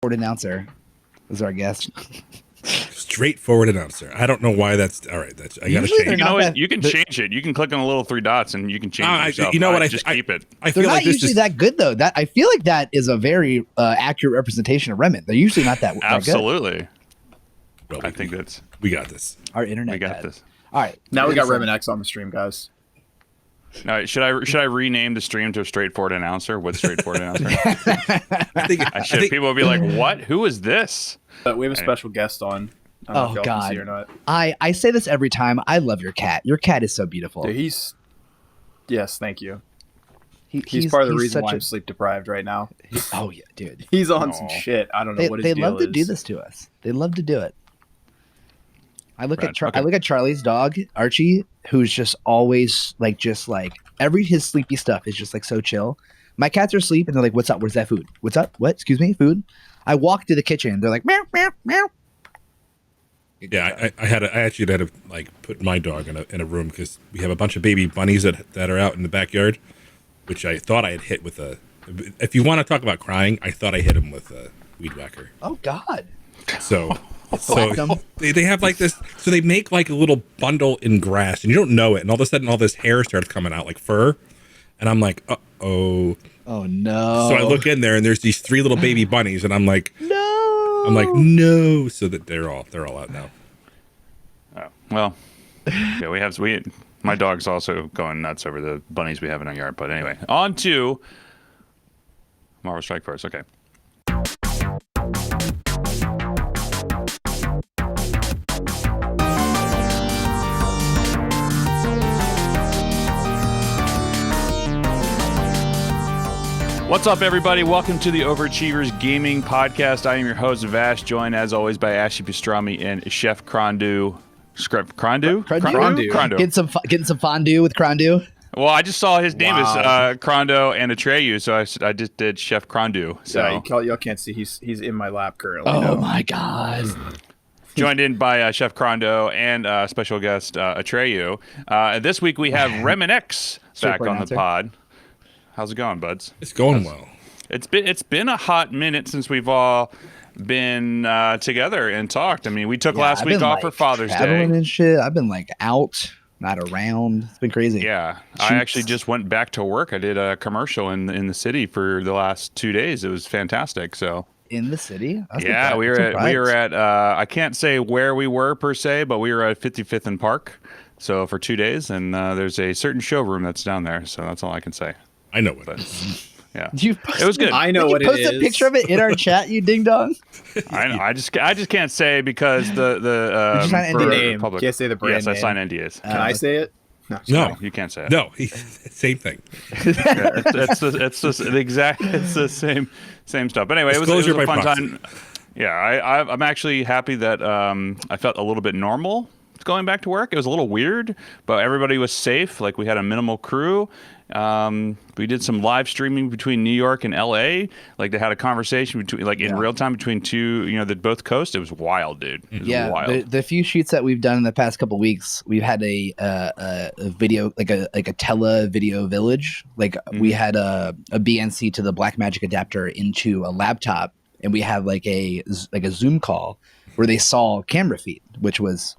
Announcer is our guest. Straightforward announcer. I don't know why that's all right. That's I gotta Usually change. You know what? You can change it. You can click on the little three dots and you can change it yourself. You know what? Just keep it. I They're feel not like this usually is that good though. That I feel like that is a very accurate representation of Reman. They're usually not that good. Absolutely. well, I think that's we got this. Our internet. we got bad. this. All right. Now we got RemanX on the stream, guys. Now, should I rename the stream to Straightforward Announcer? What's Straightforward Announcer? I should. People will be like, "What? Who is this?" But we have a special guest on. I don't know if y'all can see or not. I say this every time. I love your cat. Your cat is so beautiful. Dude, yes, thank you. He's part of the reason why I'm sleep deprived right now. Oh yeah, dude. He's on some shit. I don't know what his deal is. They love to do this to us. They love to do it. I look at Charlie's dog, Archie, who's just always his sleepy stuff is just like so chill. My cats are asleep and they're like, "What's up? Where's that food? What's up? What? Excuse me, food?" I walk to the kitchen. They're like, "Meow, meow, meow." Yeah, I actually had to like put my dog in a room because we have a bunch of baby bunnies that are out in the backyard, which I thought I had hit with a. If you want to talk about crying, I thought I hit him with a weed whacker. Oh God. So they have like this. So they make like a little bundle in grass, and you don't know it, and all of a sudden, all this hair starts coming out like fur, and I'm like, oh no. So I look in there, and there's these 3 little baby bunnies, and I'm like, no. no. So that they're all out now. Oh, well, yeah, my dog's also going nuts over the bunnies we have in our yard. But anyway, on to Marvel Strike Force. Okay. What's up, everybody? Welcome to the Overachievers Gaming Podcast. I am your host, Vash, joined as always by Ashley Pastrami and Chef Crondu. Crondu? Getting some fondue with Crondu. Well, I just saw his name is Crondo and Atreyu, so I just did Chef Crondu. So yeah, y'all can't see. He's in my lap currently. Oh my God. Joined in by Chef Crondo and special guest Atreyu. This week we have RemanX back on the pod. How's it going, buds? It's going well. It's been a hot minute since we've all been together and talked. I mean, we took last week off for Father's Day and shit. I've been like out, not around. It's been crazy. Yeah, I actually just went back to work. I did a commercial in the city for the last 2 days. It was fantastic. So in the city? Yeah, we were at I can't say where we were per se, but we were at 55th and Park. So for 2 days, and there's a certain showroom that's down there. So that's all I can say. I know what it is. Yeah, it was good. I know what it is. Post a picture of it in our chat, you ding dong. I know. I just can't say because the name. Can't say the brand. Yes, I sign NDAs. Can I say it? No, you can't say it. No, same thing. It's the same stuff. But anyway, it was a fun time. Yeah, I'm actually happy that I felt a little bit normal going back to work. It was a little weird, but everybody was safe. Like we had a minimal crew. We did some live streaming between New York and LA. Like they had a conversation between, in real time between two, both coasts. It was wild, dude. It was wild. The few shoots that we've done in the past couple of weeks, we've had a video, like a tele video village. Like we had a BNC to the Blackmagic adapter into a laptop, and we had like a Zoom call where they saw camera feed, which was,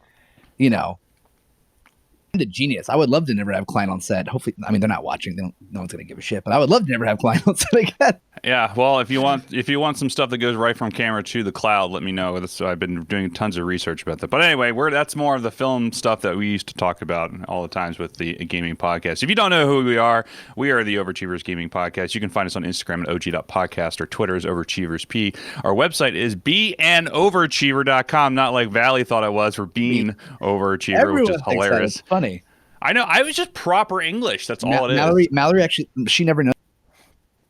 the genius. I would love to never have client on set. Hopefully, I mean, they're not watching. No one's gonna give a shit. But I would love to never have client on set again. Yeah, well, if you want some stuff that goes right from camera to the cloud, let me know. So I've been doing tons of research about that. But anyway, that's more of the film stuff that we used to talk about all the times with the gaming podcast. If you don't know who we are the Overachievers Gaming Podcast. You can find us on Instagram at og.podcast or Twitter is overachieversp. Our website is beanoverachiever.com, not like Valley thought it was for being overachiever, Everyone which is hilarious. That. It's funny. I know. I was just proper English. That's all it is. Mallory actually, she never knows.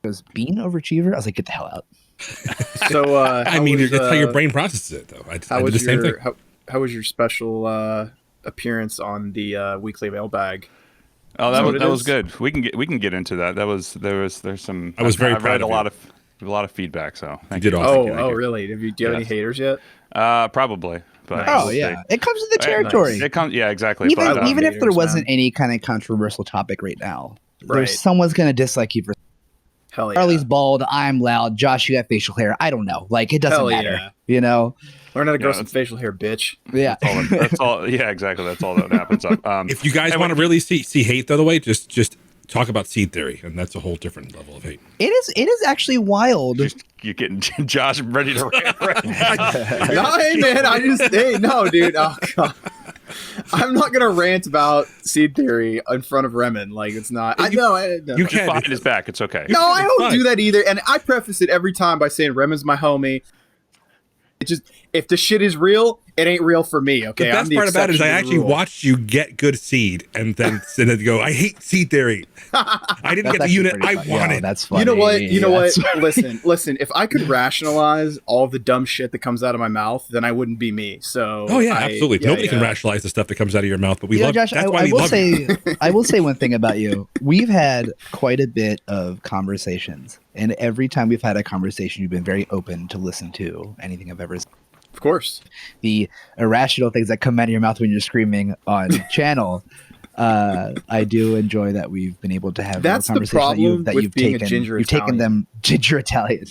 Goes, being overachiever? I was like, get the hell out. So, I mean, that's how your brain processes it, though. I did the same thing. How was your special appearance on the weekly mailbag? Oh, that was good. We can get into that. There's some. I was very proud. I read a lot of feedback. So thank you. Really? Do you have any haters yet? Probably. But yeah, it comes with the territory. Nice. It comes, yeah, exactly. Even if there wasn't any kind of controversial topic right now, there's someone's gonna dislike you for. Hell yeah. Charlie's bald. I'm loud. Josh, you have facial hair. I don't know. Like, it doesn't matter. Yeah. You know? Learn how to grow some facial hair, bitch. Yeah. That's all. Yeah, exactly. That's all that happens. If you guys want to really see hate, though, the way, just talk about seed theory, and that's a whole different level of hate. It is actually wild. You're getting Josh ready to rant right now. No, hey, man. No, dude. Oh, God. I'm not gonna rant about seed theory in front of Reman. Like, it's not. No. You can behind his back. It's okay. No, I don't do that either. And I preface it every time by saying Reman's my homie. It just, if the shit is real, it ain't real for me. Okay. The best part about it is I actually watched you get good seed and then go, I hate seed theory. I didn't get the unit I wanted. Yeah, that's funny. You know what? Listen. If I could rationalize all the dumb shit that comes out of my mouth, then I wouldn't be me. So. Oh yeah, absolutely. Nobody can rationalize the stuff that comes out of your mouth, but we love. Josh, that's why we love you. I will say one thing about you. We've had quite a bit of conversations, and every time we've had a conversation, you've been very open to listen to anything I've ever said. Of course. The irrational things that come out of your mouth when you're screaming on channel. I do enjoy that we've been able to have that's conversations the problem that with you've being taken. a ginger you've taken them ginger Italian.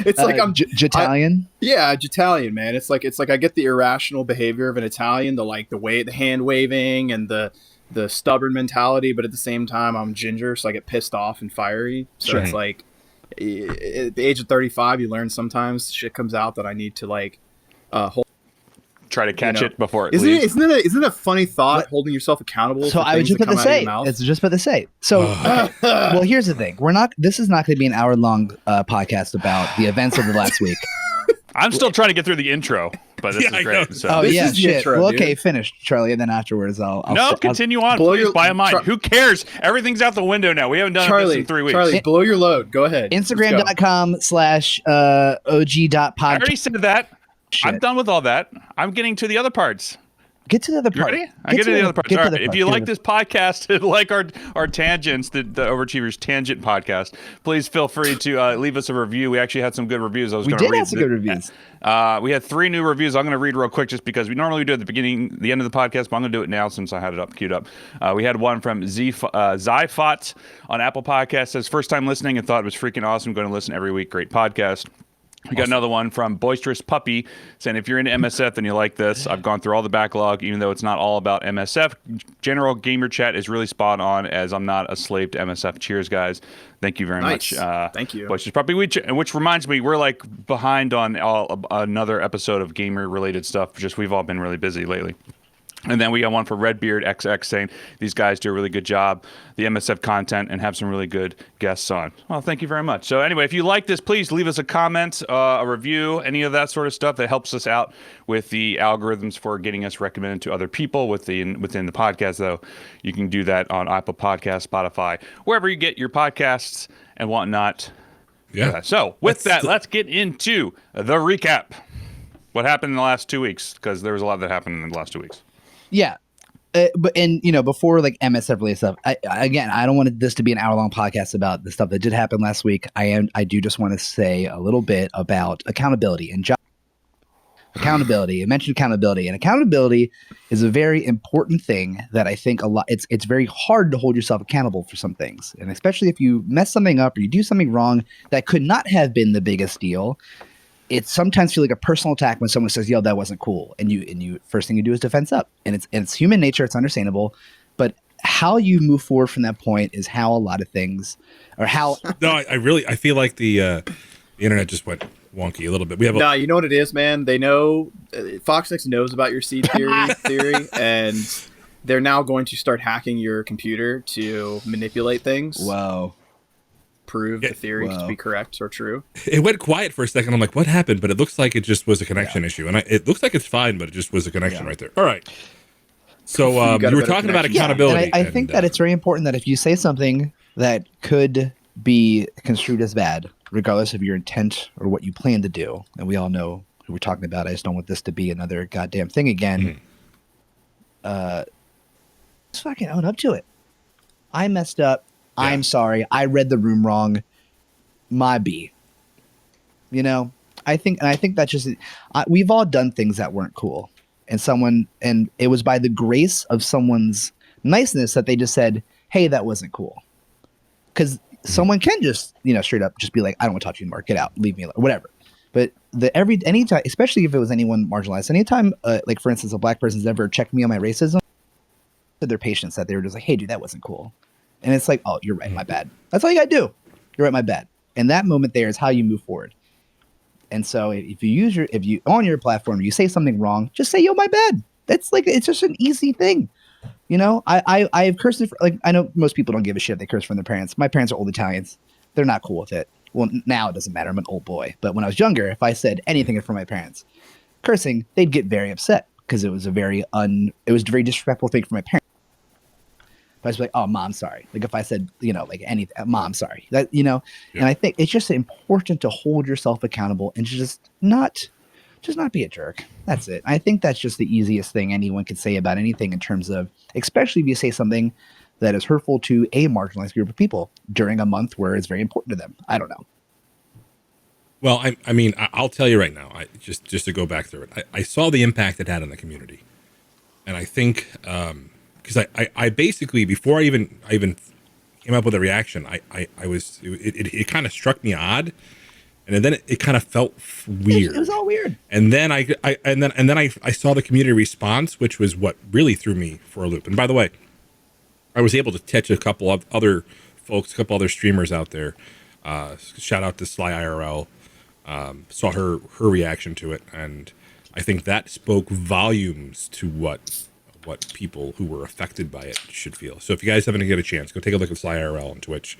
It's like I'm Jitalian. Yeah, Jitalian, man. It's like I get the irrational behavior of an Italian, the hand waving and the stubborn mentality, but at the same time I'm ginger, so I get pissed off and fiery. So It's like at the age of 35, you learn sometimes shit comes out that I need to like hold. Try to catch it before it isn't leaves. Isn't it a funny thought, holding yourself accountable? So I was just about to say. It's just about to say. So, well, here's the thing. This is not going to be an hour-long podcast about the events of the last week. I'm still trying to get through the intro, but this is great. So. This is shit. Intro, well, dude. Okay, finish, Charlie, and then afterwards I'll continue on. Please, by a mind. Who cares? Everything's out the window now. We haven't done this in 3 weeks. Charlie, blow your load. Go ahead. Instagram.com/og.podcast. I already said that. Shit. I'm done with all that. I'm getting to the other parts. Get to the other part. Ready? I'm getting to the other parts. All right. If you like this podcast, like our tangents, the Overachievers Tangent podcast, please feel free to leave us a review. We actually had some good reviews. We did have some good reviews. We had 3 new reviews. I'm going to read real quick just because we normally do it at the end of the podcast, but I'm going to do it now since I had it queued up. We had one from Zyfot on Apple Podcasts. Says, first time listening and thought it was freaking awesome. Going to listen every week. Great podcast. We got another one from Boisterous Puppy saying, if you're into MSF and you like this, I've gone through all the backlog, even though it's not all about MSF. General gamer chat is really spot on, as I'm not a slave to MSF. Cheers, guys. Thank you very much. Thank you. Boisterous Puppy, which reminds me, we're like behind on another episode of gamer-related stuff. Just we've all been really busy lately. And then we got one for Redbeard XX saying these guys do a really good job, the MSF content, and have some really good guests on. Well, thank you very much. So anyway, if you like this, please leave us a comment, a review, any of that sort of stuff that helps us out with the algorithms for getting us recommended to other people within the podcast, though. You can do that on Apple Podcasts, Spotify, wherever you get your podcasts and whatnot. Yeah. So with that, let's get into the recap. What happened in the last 2 weeks? Because there was a lot that happened in the last 2 weeks. Yeah. Before like MSF related stuff, I don't want this to be an hour-long podcast about the stuff that did happen last week. I do just want to say a little bit about accountability and accountability. I mentioned accountability, and accountability is a very important thing that I think it's very hard to hold yourself accountable for some things, and especially if you mess something up or you do something wrong that could not have been the biggest deal. It sometimes feels like a personal attack when someone says, "Yo, that wasn't cool," and you first thing you do is defense up, and it's human nature. It's understandable, but how you move forward from that point is how a lot of things, or how. No, I feel like the internet just went wonky a little bit. No, you know what it is, man. They know Fox6 knows about your seed theory, and they're now going to start hacking your computer to manipulate things. Wow. Prove the theory to be correct or true. It went quiet for a second. I'm like, what happened? But it looks like it just was a connection issue. And it looks like it's fine, but it just was a connection right there. All right. So you were talking about accountability. Yeah, and I think that it's very important that if you say something that could be construed as bad, regardless of your intent or what you plan to do, and we all know who we're talking about. I just don't want this to be another goddamn thing again. Just fucking own up to it. I messed up. Yeah. I'm sorry. I read the room wrong. My B. You know, I think that's just we've all done things that weren't cool, and it was by the grace of someone's niceness that they just said, "Hey, that wasn't cool." Because someone can just, straight up just be like, I don't want to talk to you anymore. Get out, leave me alone, whatever. But anytime, especially if it was anyone marginalized, anytime, like for instance, a black person's ever checked me on my racism, to their patients that they were just like, hey, dude, that wasn't cool. And it's like, oh, you're right, my bad. That's all you gotta do. You're right, my bad. And that moment there is how you move forward. And so if you on your platform, you say something wrong, just say, yo, my bad. That's like, it's just an easy thing. I have cursed it like, I know most people don't give a shit if they curse from their parents. My parents are old Italians. They're not cool with it. Well, now it doesn't matter. I'm an old boy. But when I was younger, if I said anything from my parents cursing, they'd get very upset because it was a very disrespectful thing for my parents. But I was like, oh, mom, sorry. Like if I said, like anything, mom, sorry. That, And I think it's just important to hold yourself accountable and just not be a jerk. That's it. I think that's just the easiest thing anyone can say about anything in terms of, especially if you say something that is hurtful to a marginalized group of people during a month where it's very important to them. I don't know. Well, I mean, I'll tell you right now, just to go back through it, I saw the impact it had on the community. And I think, because I basically, before I even came up with a reaction, it kind of struck me odd. And then it kind of felt weird. It was all weird. And then I saw the community response, which was what really threw me for a loop. And by the way, I was able to catch a couple of other folks, a couple other streamers out there. Shout out to Sly IRL. Saw her reaction to it, and I think that spoke volumes to what people who were affected by it should feel. So if you guys haven't get a chance, go take a look at Sly IRL on Twitch.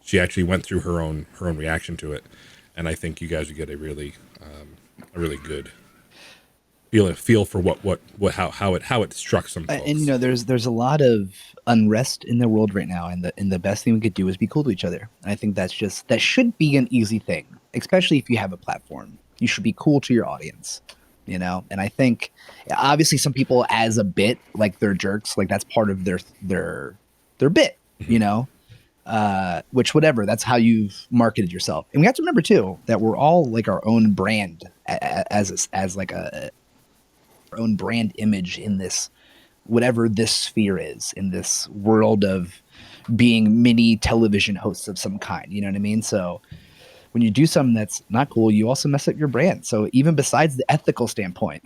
She actually went through her own reaction to it, and I think you guys would get a really good feel for how it struck some folks. And there's a lot of unrest in the world right now, and the best thing we could do is be cool to each other. And I think that should be an easy thing, especially if you have a platform. You should be cool to your audience, And I think obviously some people as a bit, like they're jerks, like that's part of their bit, which whatever, that's how you've marketed yourself. And we have to remember too that we're all like our own brand as like our own brand image in this, whatever this sphere is, in this world of being mini television hosts of some kind. You know what I mean? So when you do something that's not cool, you also mess up your brand. So even besides the ethical standpoint,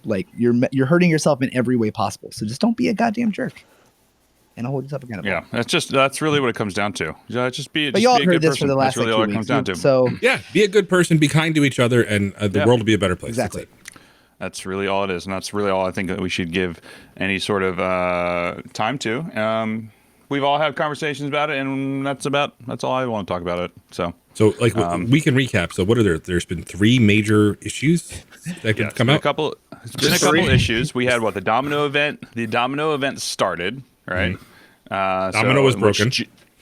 like you're hurting yourself in every way possible. So just don't be a goddamn jerk. And I'll hold yourself accountable. Yeah, that's really what it comes down to. Just be. But y'all be a heard good this person. for the last that's really all it comes down to. So yeah, be a good person, be kind to each other, and the world will be a better place. Exactly. That's really all it is, and that's really all I think that we should give any sort of time to. We've all had conversations about it, and that's all I want to talk about it. So like we can recap. So what are there? There's been 3 major issues that could come out. It's been a couple issues. We had the Domino event. The Domino event started, right? Domino was broken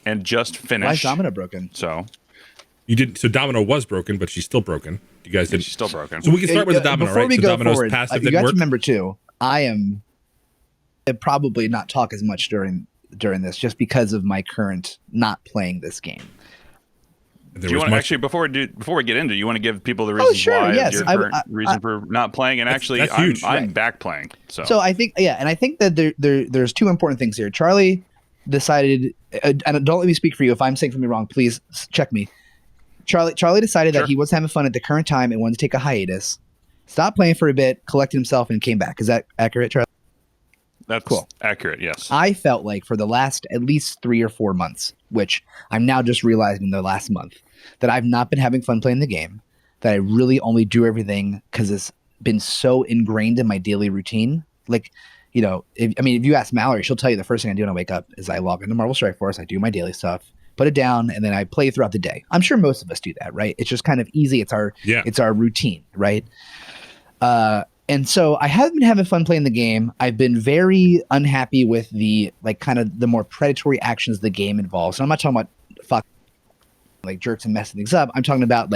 and just finished. Why is Domino broken? So you did. So Domino was broken, but she's still broken. You guys did. She's still broken. So we can start with the Domino, before right? we so go Domino's forward, passive you didn't got work. to remember too. I probably not talk as much during this just because of my current not playing this game. Do you want to actually before we get into it, you want to give people the reasons why your current reason for not playing? And actually, I'm back playing. So I think that there's 2 important things here. Charlie decided, and don't let me speak for you. If I'm saying something wrong, please check me. Charlie decided that he wasn't having fun at the current time and wanted to take a hiatus. Stopped playing for a bit, collected himself, and came back. Is that accurate, Charlie? That's cool. Accurate, yes. I felt like for the last at least 3 or 4 months, which I'm now just realizing in the last month, that I've not been having fun playing the game, that I really only do everything because it's been so ingrained in my daily routine. Like, if you ask Mallory, she'll tell you the first thing I do when I wake up is I log into Marvel Strike Force, I do my daily stuff, put it down, and then I play throughout the day. I'm sure most of us do that, right? It's just kind of easy. It's our routine, right? And so I haven't been having fun playing the game. I've been very unhappy with the kind of the more predatory actions the game involves. And I'm not talking about like jerks and messing things up. I'm talking about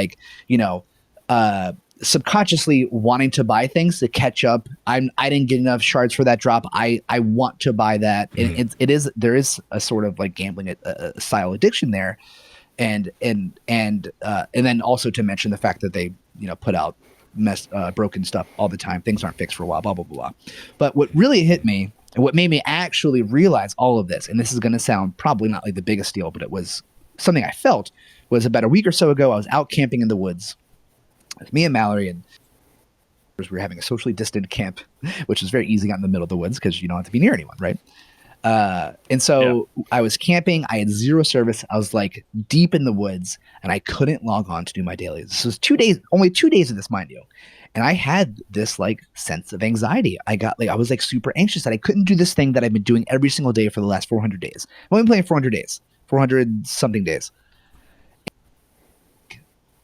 subconsciously wanting to buy things to catch up. I didn't get enough shards for that drop. I want to buy that. And there is a sort of like gambling style addiction there. And then also to mention the fact that they put out broken stuff all the time. Things aren't fixed for a while, blah, blah, blah, blah. But what really hit me and what made me actually realize all of this, and this is going to sound probably not like the biggest deal, but it was something I felt was about a week or so ago, I was out camping in the woods with me and Mallory, and we were having a socially distant camp, which is very easy out in the middle of the woods because you don't have to be near anyone, right? And so I was camping. I had zero service. I was like deep in the woods, and I couldn't log on to do my dailies. This was 2 days, only 2 days of this, mind you. And I had this like sense of anxiety. I was like super anxious that I couldn't do this thing that I've been doing every single day for the last 400 days. I've only been playing 400 days, 400 something days.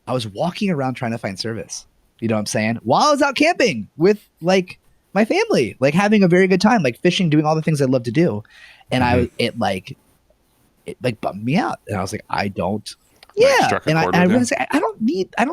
I was walking around trying to find service. You know what I'm saying? While I was out camping with like my family, like having a very good time, like fishing, doing all the things I love to do. And it bummed me out. And I was like, I don't. Yeah. And I want to say, I don't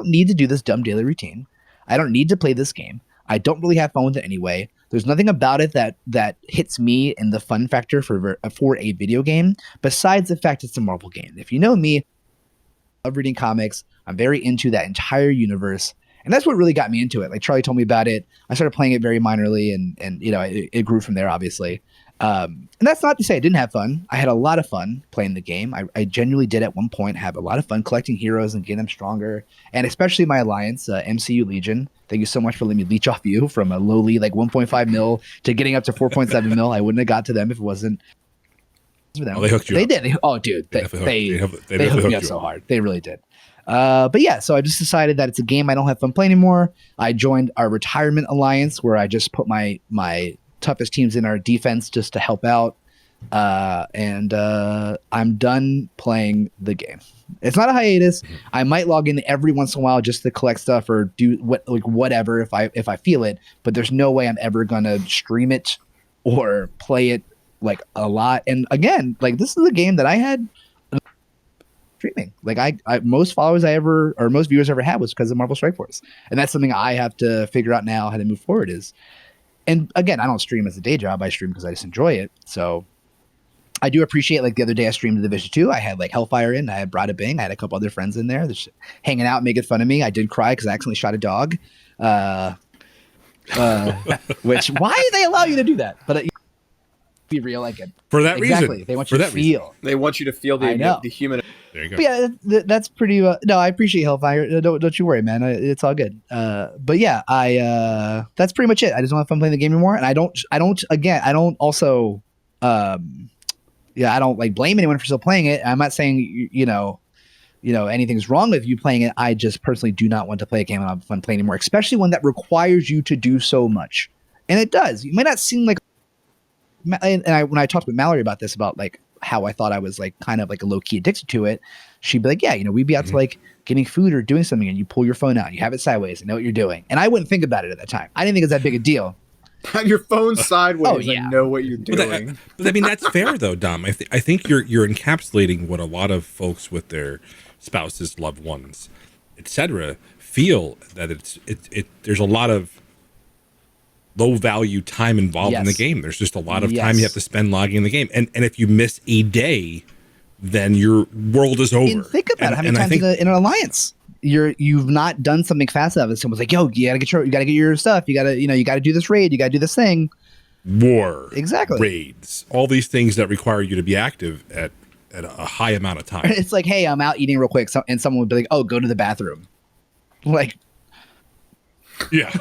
need to do this dumb daily routine. I don't need to play this game. I don't really have fun with it anyway. There's nothing about it that hits me in the fun factor for a video game, besides the fact it's a Marvel game. If you know me, I love reading comics. I'm very into that entire universe. And that's what really got me into it. Like Charlie told me about it. I started playing it very minorly, and you know, it grew from there, obviously. And that's not to say I didn't have fun. I had a lot of fun playing the game. I genuinely did at one point have a lot of fun collecting heroes and getting them stronger. And especially my alliance, MCU Legion. Thank you so much for letting me leech off you from a lowly like 1.5 mil to getting up to 4.7 mil. I wouldn't have got to them if it wasn't for them. Oh, they hooked you up. They did. Oh, dude. They hooked me up so hard. They really did. But yeah, so I just decided that it's a game I don't have fun playing anymore. I joined our retirement alliance where I just put my toughest teams in our defense just to help out. And I'm done playing the game. It's not a hiatus. I might log in every once in a while just to collect stuff or do whatever if I feel it, but there's no way I'm ever gonna stream it or play it like a lot. And again, like this is a game that I had streaming. Like I most followers most viewers I ever had was because of Marvel Strike Force. And that's something I have to figure out now how to move forward is. And again, I don't stream as a day job. I stream because I just enjoy it. So I do appreciate, like the other day I streamed Division 2. I had like Hellfire in, I had Brada Bing, I had a couple other friends in there just hanging out, making fun of me. I did cry because I accidentally shot a dog. Which, why do they allow you to do that? But be real, like it. For that reason. They want you to feel. They want you to feel the human. There you go. But yeah, that's pretty. No, I appreciate Hellfire. Don't you worry, man. It's all good. But yeah, that's pretty much it. I just don't have fun playing the game anymore, and I don't like blame anyone for still playing it. I'm not saying you know anything's wrong with you playing it. I just personally do not want to play a game I don't have fun playing anymore, especially one that requires you to do so much, and it does. You might not seem like. And when I talked with Mallory about this, about like how I thought I was like kind of like a low key addicted to it, she'd be like, yeah, we'd be out to like getting food or doing something and you pull your phone out, you have it sideways and know what you're doing. And I wouldn't think about it at that time. I didn't think it was that big a deal. Have your phone sideways and know what you're doing. But I mean, that's fair though, Dom. I think you're encapsulating what a lot of folks with their spouses, loved ones, etc., feel that there's a lot of low value time involved in the game. There's just a lot of time you have to spend logging in the game. And if you miss a day, then your world is over. And think about how many times in an alliance you've not done something fast enough and someone's like, yo, you gotta get your stuff. You gotta do this raid, you gotta do this thing. War. Exactly. Raids. All these things that require you to be active at a high amount of time. It's like, hey, I'm out eating real quick, and someone would be like, oh, go to the bathroom. Like, yeah.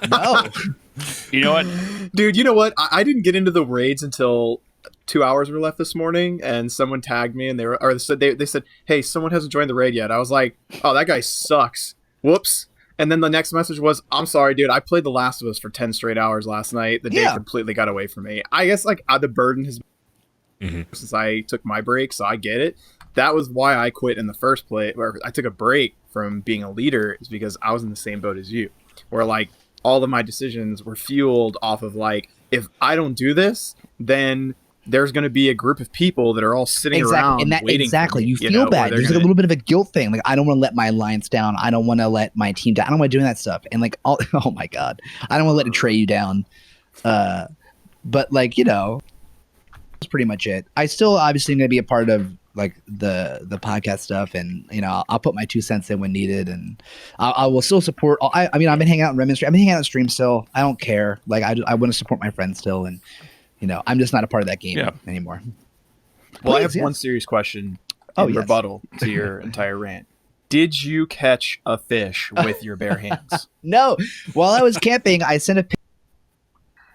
No. You know what, dude? You know what? I didn't get into the raids until 2 hours were left this morning, and someone tagged me, and they said, "Hey, someone hasn't joined the raid yet." I was like, "Oh, that guy sucks. Whoops." And then the next message was, "I'm sorry, dude. I played The Last of Us for 10 straight hours last night. The day completely got away from me." I guess like the burden has since I took my break, so I get it. That was why I quit in the first place. Where I took a break from being a leader is because I was in the same boat as you, where like. All of my decisions were fueled off of like, if I don't do this, then there's going to be a group of people that are all sitting around and waiting for me, you feel bad. There's like a little bit of a guilt thing. Like, I don't want to let my alliance down. I don't want to let my team down. I don't want to do that stuff. And like, oh my God, I don't want to let it tray you down. But like, that's pretty much it. I still obviously going to be a part of like the podcast stuff, and I'll put my 2 cents in when needed, and I will still support. I've been hanging out in RemanX. I've been hanging out on stream still. I don't care. Like I want to support my friends still, and I'm just not a part of that game anymore. Well, I have one serious question. in rebuttal to your entire rant. Did you catch a fish with your bare hands? No. While I was camping, I sent a picture,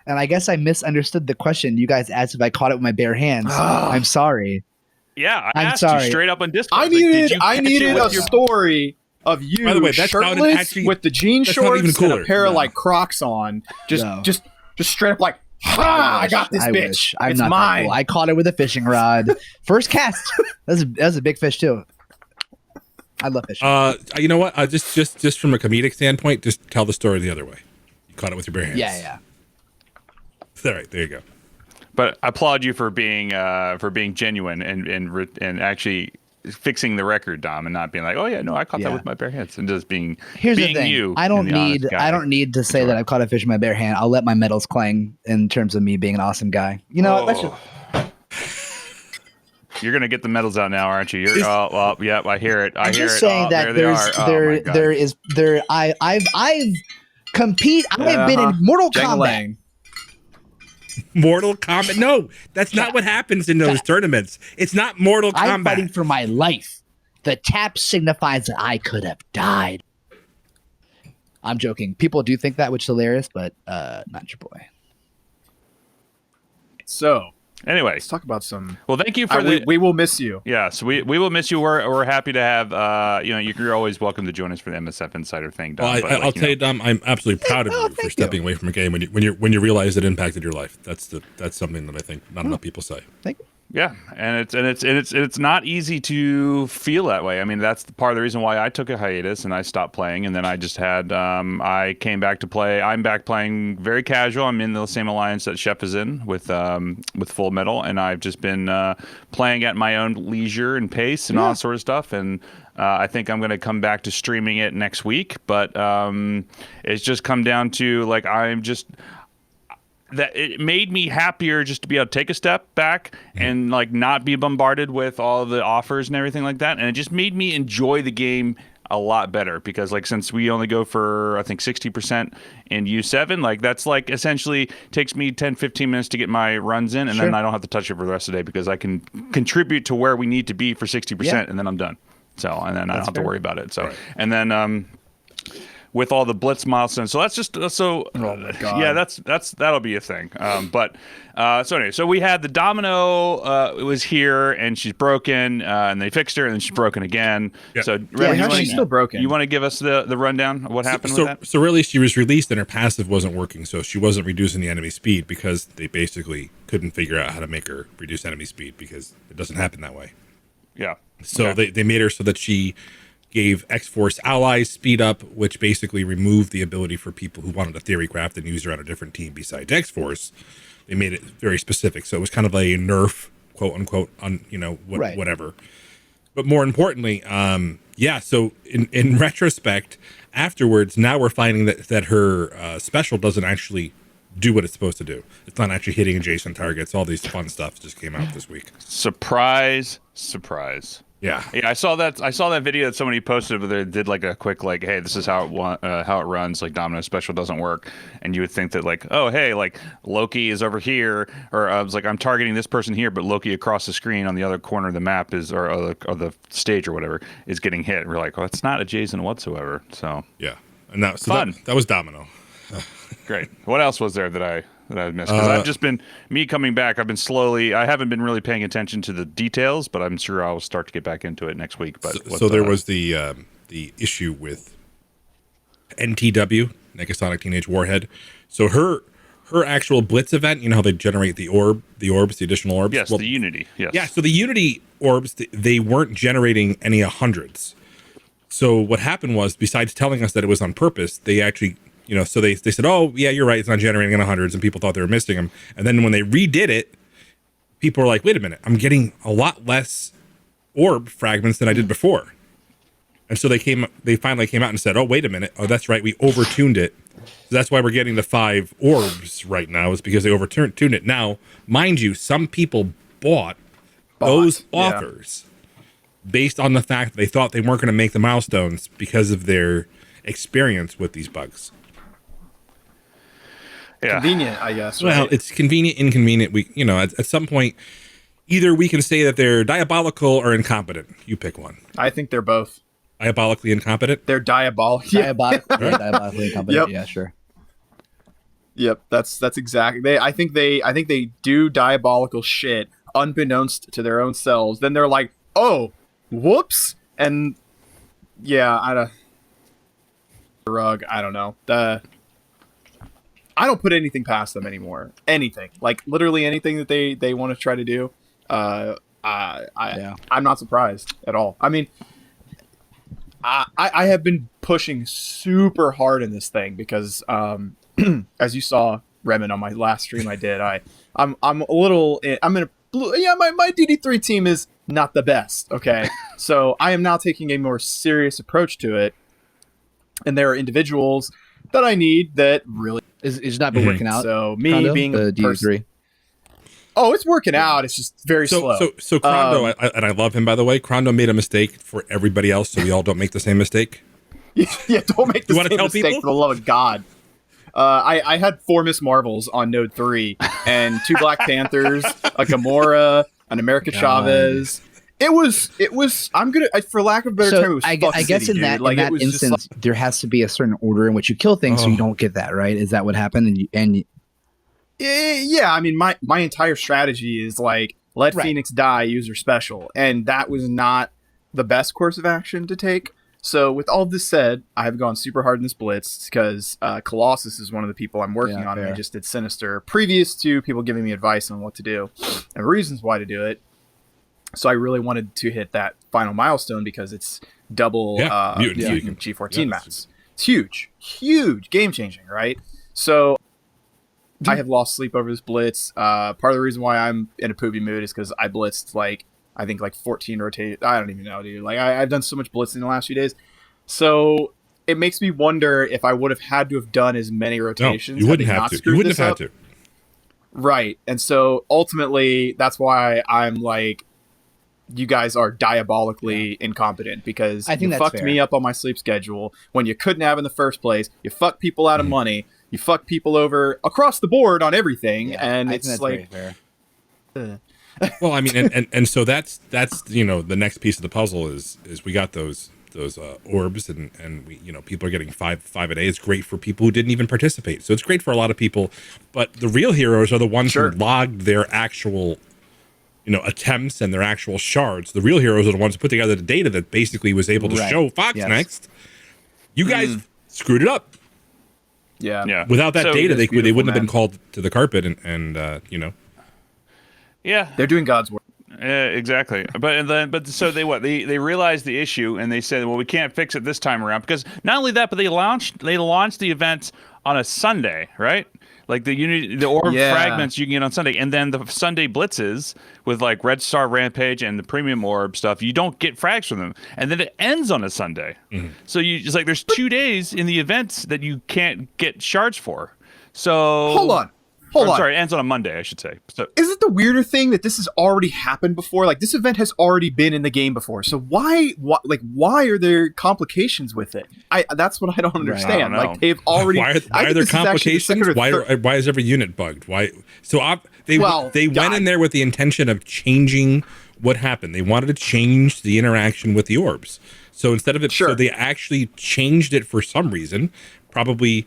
and I guess I misunderstood the question. You guys asked if I caught it with my bare hands. I'm sorry. Yeah, I'm asked sorry. You straight up on Discord. I needed a story of you By the way, that's shirtless with the jean shorts and a pair of like Crocs on. Just straight up like, ha! I got this bitch. It's mine. Cool. I caught it with a fishing rod. First cast. That was a big fish too. I love fishing. You know what? Just from a comedic standpoint, just tell the story the other way. You caught it with your bare hands. Yeah. All right, there you go. But I applaud you for being genuine and actually fixing the record, Dom, and not being like, oh yeah, no, I caught that with my bare hands, and just being Here's being the thing. you. I don't need to say that I've caught a fish with my bare hand. I'll let my medals clang in terms of me being an awesome guy. You know what? Let's just. You're gonna get the medals out now, aren't you? Yep, I hear it. I'm just saying that I've been in Mortal Kombat. Mortal Kombat? No, that's not what happens in those tournaments. It's not Mortal Kombat. I'm fighting for my life. The tap signifies that I could have died. I'm joking. People do think that, which is hilarious, but not your boy. So, anyway, let's talk about some. Well, thank you for we will miss you. Yeah, so we will miss you. We're happy to have you're always welcome to join us for the MSF Insider thing, Dom. Well, I'll tell you, Dom, I'm absolutely proud of you for stepping away from a game when you realize it impacted your life. That's something that I think not enough people say. Thank you. Yeah, and it's not easy to feel that way. I mean, that's part of the reason why I took a hiatus and I stopped playing, and then I just had I came back to play. I'm back playing very casual. I'm in the same alliance that Chef is in with Full Metal, and I've just been playing at my own leisure and pace and all that sort of stuff. And I think I'm going to come back to streaming it next week, but it's just come down to like that it made me happier just to be able to take a step back and like not be bombarded with all the offers and everything like that. And it just made me enjoy the game a lot better because like since we only go for I think 60% in U7, like that's like essentially takes me 10-15 minutes to get my runs in, and then I don't have to touch it for the rest of the day because I can contribute to where we need to be for 60% and then I'm done. So and then I don't have to worry about it. So and then with all the blitz milestones, so that's just so. Oh my God. Yeah, that'll be a thing. So anyway, so we had the Domino. It was here, and she's broken, and they fixed her, and then she's broken again. Yeah. So she's still broken. You want to give us the rundown of what happened with that? So really, she was released, and her passive wasn't working, so she wasn't reducing the enemy speed because they basically couldn't figure out how to make her reduce enemy speed because it doesn't happen that way. Yeah. So they made her so that she gave X-Force allies speed up, which basically removed the ability for people who wanted a theory craft and use her on a different team besides X-Force. They made it very specific, so it was kind of a nerf, quote unquote, on whatever. But more importantly, so in retrospect, afterwards, now we're finding that her special doesn't actually do what it's supposed to do. It's not actually hitting adjacent targets. All these fun stuff just came out this week. Surprise. Yeah, I saw that video that somebody posted where they did like a quick like, hey, this is how it runs. Like Domino special doesn't work, and you would think that like, oh, hey, like Loki is over here, or I was like, I'm targeting this person here, but Loki across the screen on the other corner of the map is or the stage or whatever is getting hit. And we're like, oh, it's not adjacent whatsoever. So yeah, and that was Domino. Great. What else was there that I missed? Because I've just been coming back. I haven't been really paying attention to the details, but I'm sure I'll start to get back into it next week. But there was the issue with NTW, Negasonic Teenage Warhead. So her actual Blitz event, you know how they generate the additional orbs? Yes, the Unity. Yes. Yeah, so the Unity orbs, they weren't generating any 100s. So what happened was, besides telling us that it was on purpose, they actually... so they said, oh, yeah, you're right, it's not generating in 100s, and people thought they were missing them. And then when they redid it, people were like, wait a minute, I'm getting a lot less orb fragments than I did before. And so they finally came out and said, oh, wait a minute, oh, that's right, we overtuned it. So that's why we're getting the 5 orbs right now, is because they overtuned it. Now, mind you, some people bought those offers based on the fact that they thought they weren't going to make the milestones because of their experience with these bugs. Yeah. Convenient, I guess. Well, it's convenient, inconvenient. We, at some point, either we can say that they're diabolical or incompetent. You pick one. I think they're both. Diabolically incompetent? They're diabolical. Diabolically incompetent. Yep. Yeah, sure. Yep, that's exactly. I think they do diabolical shit unbeknownst to their own selves. Then they're like, "Oh, whoops," and yeah, I don't know. I don't put anything past them anymore. Anything, like literally anything that they want to try to do. I'm not surprised at all. I mean, I have been pushing super hard in this thing because, as you saw, Reman, on my last stream I did, I'm in a blue. Yeah, my DD3 team is not the best. Okay, so I am now taking a more serious approach to it, and there are individuals that I need that really is not been working out. So me Kondo, being the DD3. Oh, it's working out. It's just very slow. So Krondo, and I love him, by the way. Krondo made a mistake for everybody else, so we all don't make the same mistake. Yeah, don't make the same mistake, people? for the love of God. I had 4 Miss Marvels on Node 3 and 2 Black Panthers, a Gamora, an America Chavez. It was. I'm gonna, for lack of a better term, it was I guess City, in that like, in that instance, there has to be a certain order in which you kill things, so you don't get that, right? Is that what happened? Yeah, I mean, my entire strategy is like, let Phoenix die, use her special, and that was not the best course of action to take. So with all this said, I have gone super hard in this blitz because Colossus is one of the people I'm working on, and I just did Sinister previous to people giving me advice on what to do and reasons why to do it. So I really wanted to hit that final milestone because it's double mutant G14 mats. It's huge, game changing, right? So I have lost sleep over this blitz. Part of the reason why I'm in a poopy mood is because I blitzed I think 14 rotate. I don't even know, dude. Like I've done so much blitzing in the last few days, so it makes me wonder if I would have had to have done as many rotations. No, you wouldn't have to. You wouldn't have had to. Right, and so ultimately, that's why I'm like, you guys are diabolically incompetent because I think you fucked me up on my sleep schedule when you couldn't have in the first place. You fucked people out of money. You fuck people over across the board on everything, and it's like. Well, I mean, and so that's the next piece of the puzzle is we got those orbs and we people are getting five a day. It's great for people who didn't even participate, so it's great for a lot of people. But the real heroes are the ones who logged their actual attempts and their actual shards. The real heroes are the ones who put together the data that basically was able to show Fox next. You guys screwed it up. Yeah. Without that data, they wouldn't have been called to the carpet and. Yeah, they're doing God's work. Exactly. But so they realized the issue and they said, well, we can't fix it this time around because not only that, but they launched the event on a Sunday, right? Like the orb fragments you can get on Sunday, and then the Sunday blitzes with like Red Star Rampage and the premium orb stuff, you don't get frags from them, and then it ends on a Sunday. So you just there's 2 days in the event that you can't get shards for. So hold on. Sorry, it ends on a Monday, I should say. So, is it the weirder thing that this has already happened before? Like, this event has already been in the game before. So why are there complications with it? That's what I don't understand. Right, like, they've already. Why are there complications? Why is every unit bugged? Why? So they went in there with the intention of changing what happened. They wanted to change the interaction with the orbs. So instead of it, so they actually changed it for some reason, probably.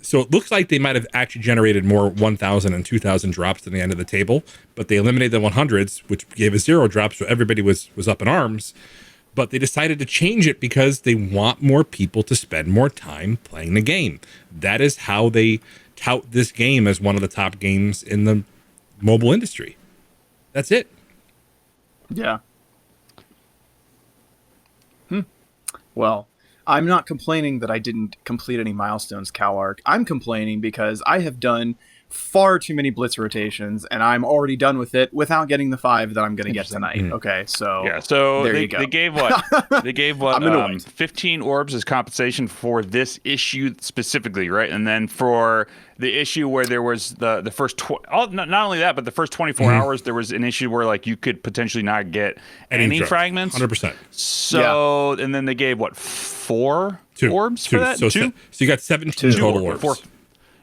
So it looks like they might have actually generated more 1,000 and 2,000 drops than the end of the table, but they eliminated the 100s, which gave a 0 drop, so everybody was up in arms. But they decided to change it because they want more people to spend more time playing the game. That is how they tout this game as one of the top games in the mobile industry. That's it. Yeah. Well, I'm not complaining that I didn't complete any milestones, CalArc. I'm complaining because I have done far too many blitz rotations, and I'm already done with it without getting the 5 that I'm going to get tonight. Okay, so there you go. They gave what? They gave what? 15 orbs as compensation for this issue specifically, right? And then for the issue where there was the first not only that, but the first 24 hours there was an issue where like you could potentially not get any fragments. 100%. So and then they gave what 4 orbs for that? So you got 17 total orbs. 4.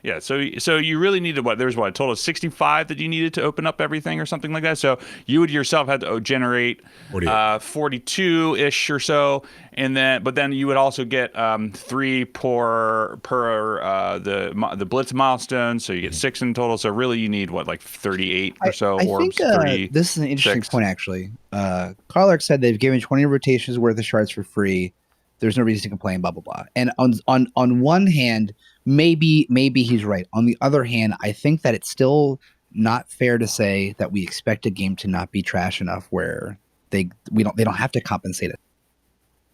Yeah, so you really needed there's a total of 65 that you needed to open up everything or something like that. So you would yourself have to generate 42-ish or so, and then you would also get 3 per the blitz milestone. So you get 6 in total. So really you need 38 or so orbs. I think this is an interesting point actually. Carlark said they've given 20 rotations worth of shards for free. There's no reason to complain, blah blah blah. And on one hand, maybe he's right. On the other hand, I think that it's still not fair to say that we expect a game to not be trash enough where they don't have to compensate it.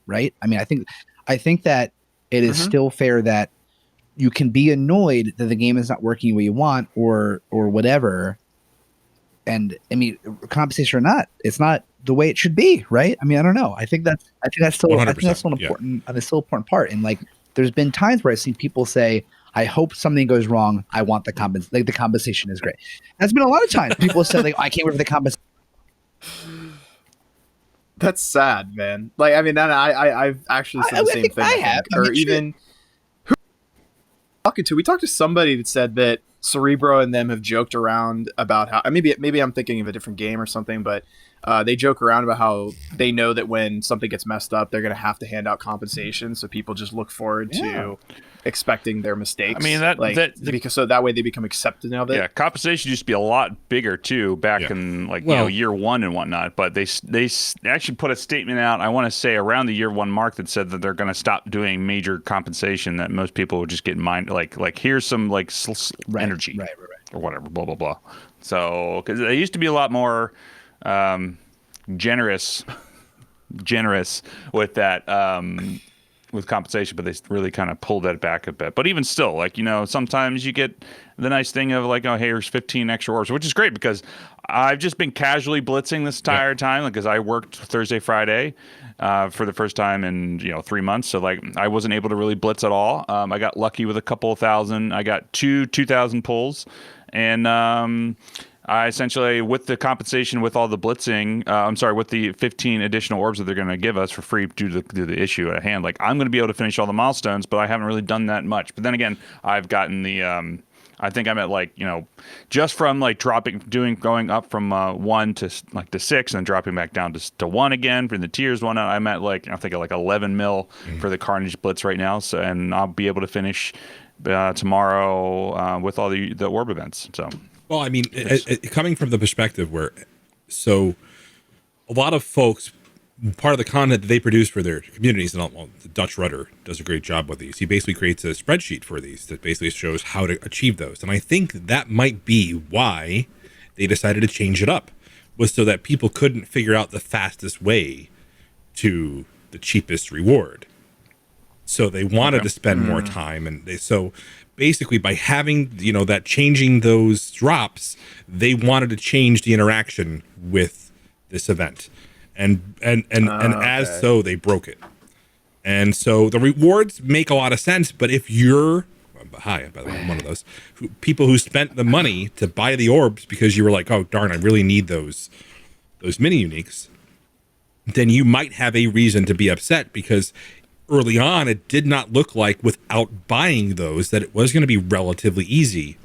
Right? I mean, I think that it is still fair that you can be annoyed that the game is not working the way you want or whatever. And I mean, compensation or not, it's not the way it should be, right? I mean, I don't know. I think that's still 100%, I think that's still an important, it's still an important part. And like, there's been times where I've seen people say, "I hope something goes wrong. I want the compensation. Like the compensation is great." That's been a lot of times. People say, "Like I can't wait for the compensation." That's sad, man. Like, I mean, I've actually said the same thing. I have, or even who talking to? We talked to somebody that said that Cerebro and them have joked around about how maybe I'm thinking of a different game or something, but they joke around about how they know that when something gets messed up, they're going to have to hand out compensation. So people just look forward to expecting their mistakes. I mean, because so that way they become accepting of it. Yeah, compensation used to be a lot bigger too back in year 1 and whatnot. But they actually put a statement out, I want to say around the year 1 mark, that said that they're going to stop doing major compensation. That most people would just get in mind like here's some energy, right, or whatever, blah blah blah. So because they used to be a lot more generous with that with compensation, but they really kind of pulled that back a bit. But even still, sometimes you get the nice thing of hey, here's 15 extra orbs, which is great because I've just been casually blitzing this entire time because I worked Thursday, Friday for the first time in 3 months. So I wasn't able to really blitz at all. I got lucky with a couple of thousand. I got 2,000 pulls, and I essentially, with the compensation, with all the blitzing, with the 15 additional orbs that they're going to give us for free due to the issue at hand, I'm going to be able to finish all the milestones, but I haven't really done that much. But then again, I've gotten the, I think I'm at just from going up from 1 to 6 and then dropping back down to 1 again for the tiers one. I'm at I think at 11 mil for the Carnage Blitz right now. So, and I'll be able to finish tomorrow with all the orb events. So. Well, I mean, coming from the perspective where, so a lot of folks, part of the content that they produce for their communities, and the Dutch Rudder does a great job with these. He basically creates a spreadsheet for these that basically shows how to achieve those. And I think that might be why they decided to change it up, was so that people couldn't figure out the fastest way to the cheapest reward. So they wanted to spend more time, and so basically by having that changing those drops, they wanted to change the interaction with this event, and as so they broke it, and so the rewards make a lot of sense. But if you're by the way, I'm one of those people who spent the money to buy the orbs because you were like, oh darn, I really need those mini uniques, then you might have a reason to be upset because early on, it did not look like, without buying those, that it was going to be relatively easy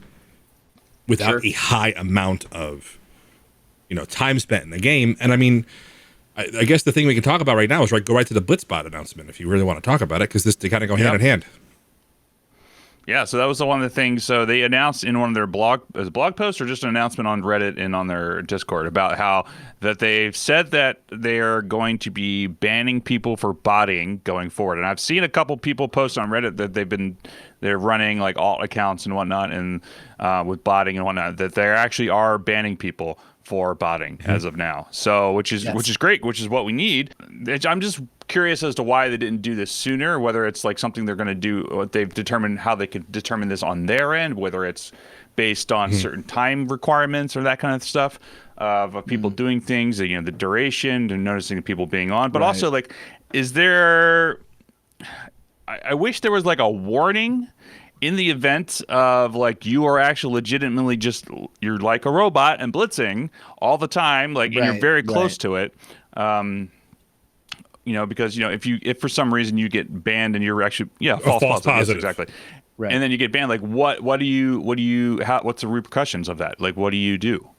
without a high amount of, time spent in the game. And I mean, I guess the thing we can talk about right now is go right to the Blitzbot announcement if you really want to talk about it, because they kind of go hand in hand. Yeah, so that was one of the things. So they announced in one of their blog posts or just an announcement on Reddit and on their Discord about how that they've said that they're going to be banning people for botting going forward. And I've seen a couple people post on Reddit that they're running alt accounts and whatnot, and with botting and whatnot, that they actually are banning people for botting as of now. So which is great, which is what we need. I'm just curious as to why they didn't do this sooner, whether it's something they're going to do, what they've determined, how they could determine this on their end, whether it's based on certain time requirements or that kind of stuff of people doing things, the duration and noticing the people being on, but also is there, I wish there was a warning in the event of you are actually legitimately you're like a robot and blitzing all the time, and you're very close to it. Because if for some reason you get banned and you're actually false positive. Yes, exactly. Right. and then you get banned. Like, what's the repercussions of that? Like, what do you do?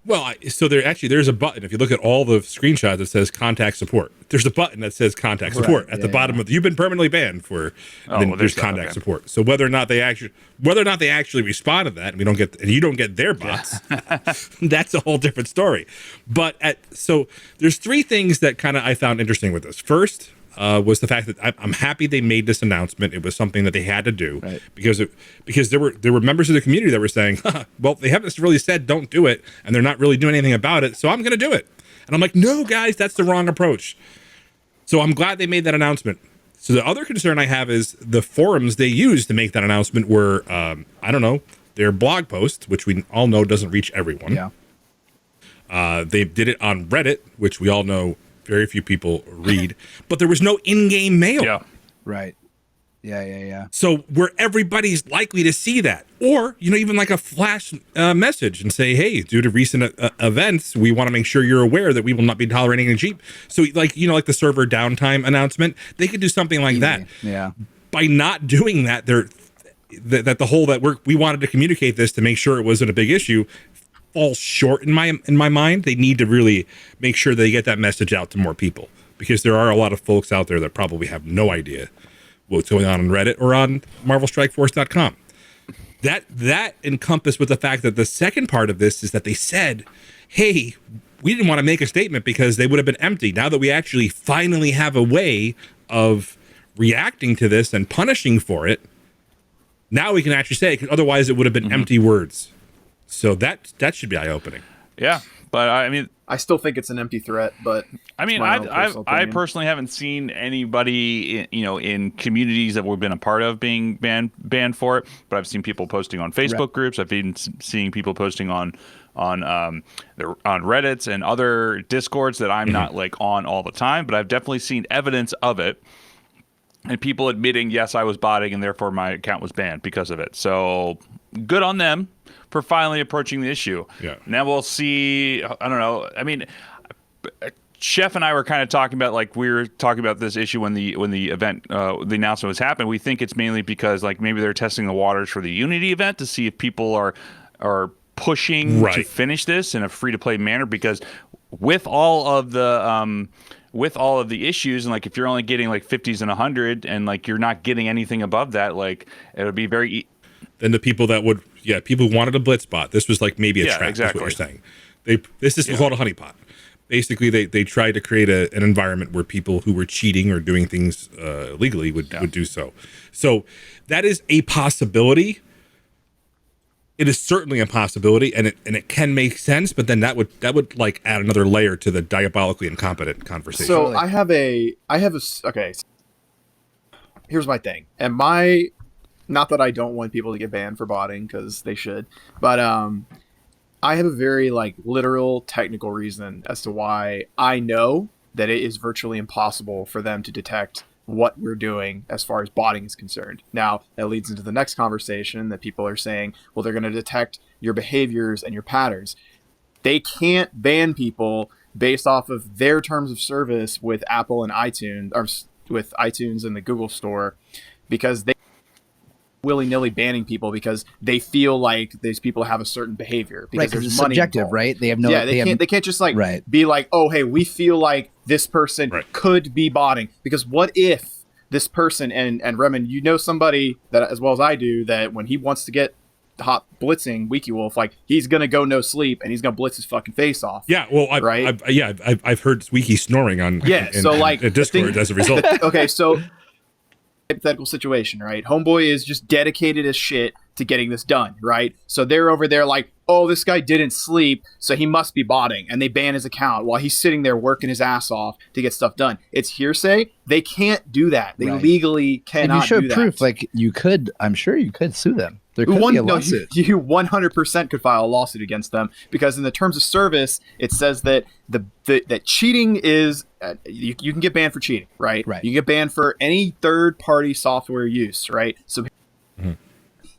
Well, so there's a button. If you look at all the screenshots, it says contact support. There's a button that says contact support at the bottom of you've been permanently banned for. Then there's contact support. So whether or not they actually respond to that, and you don't get their bots, that's a whole different story. But so there's three things that kind of I found interesting with this. First, was the fact that I'm happy they made this announcement. It was something that they had to do because there were members of the community that were saying, well, they haven't really said don't do it, and they're not really doing anything about it, so I'm going to do it. And I'm like, no, guys, that's the wrong approach. So I'm glad they made that announcement. So the other concern I have is the forums they used to make that announcement were, their blog posts, which we all know doesn't reach everyone. Yeah. They did it on Reddit, which we all know very few people read, but there was no in-game mail. Yeah. Right. Yeah. So where everybody's likely to see that, or even like a flash message and say, "Hey, due to recent events, we want to make sure you're aware that we will not be tolerating a cheat." So like the server downtime announcement, they could do something like that. Yeah. By not doing that, that the whole we wanted to communicate this to make sure it wasn't a big issue falls short in my mind. They need to really make sure they get that message out to more people, because there are a lot of folks out there that probably have no idea what's going on Reddit or on MarvelStrikeForce.com. That encompassed with the fact that the second part of this is that they said, hey, we didn't want to make a statement because they would have been empty. Now that we actually finally have a way of reacting to this and punishing for it, now we can actually say it, because otherwise it would have been empty words. So that should be eye-opening. Yeah, but I mean, I still think it's an empty threat, but I mean, I personally haven't seen anybody in communities that we've been a part of being banned for it. But I've seen people posting on Facebook groups. I've been seeing people posting on Reddits and other Discords that I'm not like on all the time. But I've definitely seen evidence of it, and people admitting, yes, I was botting, and therefore my account was banned because of it. So good on them for finally approaching the issue. Yeah. Now we'll see. I don't know. I mean, Chef and I were kind of talking about, like, we were talking about this issue when the event, the announcement was happening. We think it's mainly because, like, maybe they're testing the waters for the Unity event to see if people are pushing to finish this in a free to play manner. Because with all of the issues, and like if you're only getting like 50s and 100, and like you're not getting anything above that, like it would be very. Then the people that would, people who wanted a blitz bot. This was like maybe a trap. Exactly. Is what you're saying. This is called a honeypot. Basically, they tried to create an environment where people who were cheating or doing things illegally would do so. So that is a possibility. It is certainly a possibility, and it can make sense. But then that would like add another layer to the diabolically incompetent conversation. So okay. Here's my thing, and not that I don't want people to get banned for botting, because they should, but I have a very like literal technical reason as to why I know that it is virtually impossible for them to detect what we're doing as far as botting is concerned. Now, that leads into the next conversation that people are saying, well, they're going to detect your behaviors and your patterns. They can't ban people based off of their terms of service with Apple and iTunes, or with iTunes and the Google Store, because they willy-nilly banning people because they feel like these people have a certain behavior, because there's it's money subjective, involved. right? They have no. They can't just like be like, oh, hey, we feel like this person could be botting, because what if this person and Reman, somebody that as well as I do, that when he wants to get hot blitzing Wiki Wolf, like he's gonna go no sleep and he's gonna blitz his fucking face off. Yeah, well, I've heard Wiki snoring on Discord as a result. Okay, so hypothetical situation, right? Homeboy is just dedicated as shit to getting this done, right? So they're over there like, oh, this guy didn't sleep, so he must be botting, and they ban his account while he's sitting there working his ass off to get stuff done. It's hearsay. They can't do that. They legally cannot do that. If you showed proof, like I'm sure you could sue them. There could be a lawsuit. You 100% could file a lawsuit against them, because in the terms of service, it says that that cheating is you can get banned for cheating, right? You can get banned for any third-party software use, right? So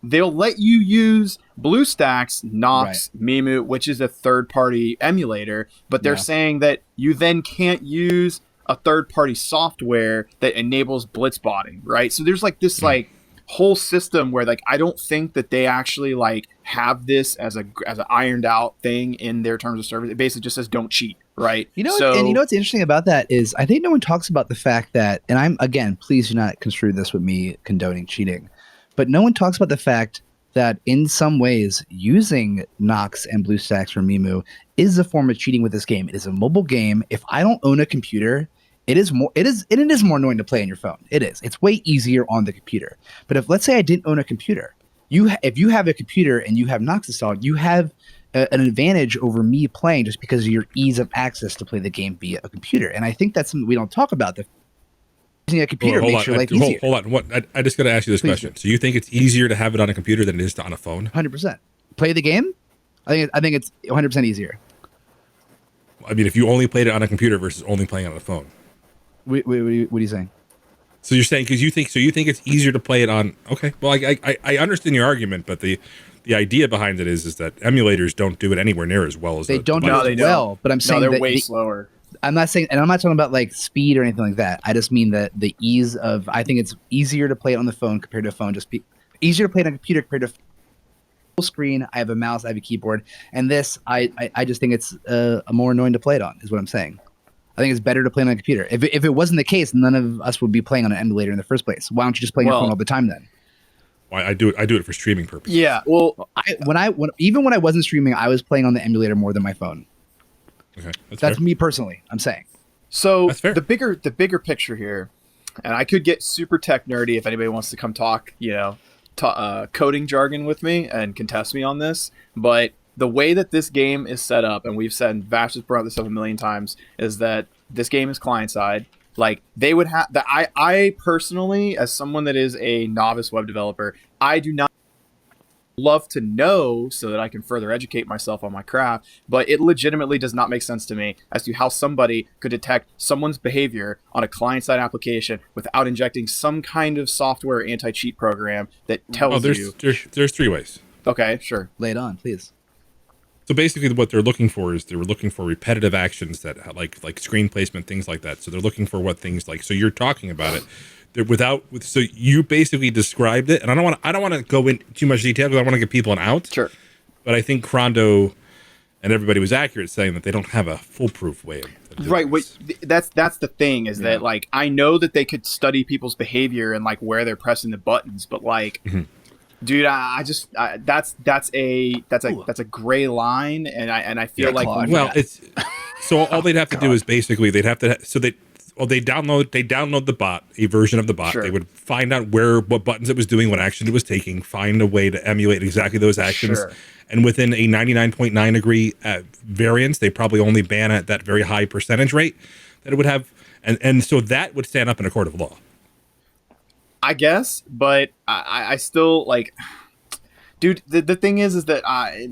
they'll let you use BlueStacks, Nox, Mimu, which is a third-party emulator, but they're saying that you then can't use a third-party software that enables blitzbotting, right? So there's like this like whole system where like I don't think that they actually like have this as an ironed out thing in their terms of service. It basically just says don't cheat, right? And you know what's interesting about that is I think no one talks about the fact that, and I'm again, please do not construe this with me condoning cheating, but no one talks about the fact that in some ways using Nox and BlueStacks for Mimu is a form of cheating with this game. It is a mobile game. If I don't own a computer, it is more annoying to play on your phone. It is. It's way easier on the computer. But if let's say I didn't own a computer, if you have a computer and you have Nox installed, you have an advantage over me playing just because of your ease of access to play the game via a computer. And I think that's something we don't talk about. Using a computer makes your life easier. Hold on. What? I just got to ask you this question. So you think it's easier to have it on a computer than it is on a phone? 100%. Play the game? I think it's 100% easier. I mean, if you only played it on a computer versus only playing it on a phone. What are you saying? So you're saying because you think it's easier to play it on? Okay. Well, I understand your argument, but the idea behind it is that emulators don't do it anywhere near as well as they don't do it well. But I'm saying they're way slower. I'm not saying, and I'm not talking about like speed or anything like that. I just mean that the ease of, I think it's easier to play it on the phone compared to a phone. Easier to play it on a computer compared to full screen. I have a mouse, I have a keyboard, and this, I just think it's more annoying to play it on. Is what I'm saying. I think it's better to play on a computer. If it wasn't the case, none of us would be playing on an emulator in the first place. Why don't you just play on your phone all the time then? Well, I do it for streaming purposes. Yeah. Well, even when I wasn't streaming, I was playing on the emulator more than my phone. Okay, that's me personally. I'm saying. So the bigger picture here, and I could get super tech nerdy if anybody wants to come talk, coding jargon with me and contest me on this. But the way that this game is set up, and we've said, Vash has brought this up a million times, is that this game is client side. Like they would have that. I personally, as someone that is a novice web developer, I do not love to know so that I can further educate myself on my craft, but it legitimately does not make sense to me as to how somebody could detect someone's behavior on a client-side application without injecting some kind of software anti-cheat program that tells you. There's three ways. Okay, sure. Lay it on, please. So basically what they're looking for is they were looking for repetitive actions that like screen placement, things like that. So they're looking for what things like, so you're talking about it. So you basically described it, and I don't want to go into too much detail because I want to give people an out. Sure. But I think Crondo and everybody was accurate saying that they don't have a foolproof way of doing this. That's the thing is that like I know that they could study people's behavior and like where they're pressing the buttons, but like, dude, that's a gray line, and I feel like it's so all they'd have to do is basically they download the bot, a version of the bot. Sure. They would find out what buttons it was doing, what action it was taking, find a way to emulate exactly those actions. Sure. And within a 99.9 degree variance, they probably only ban at that very high percentage rate that it would have. And so that would stand up in a court of law. I guess, but I still like, dude, the thing is that I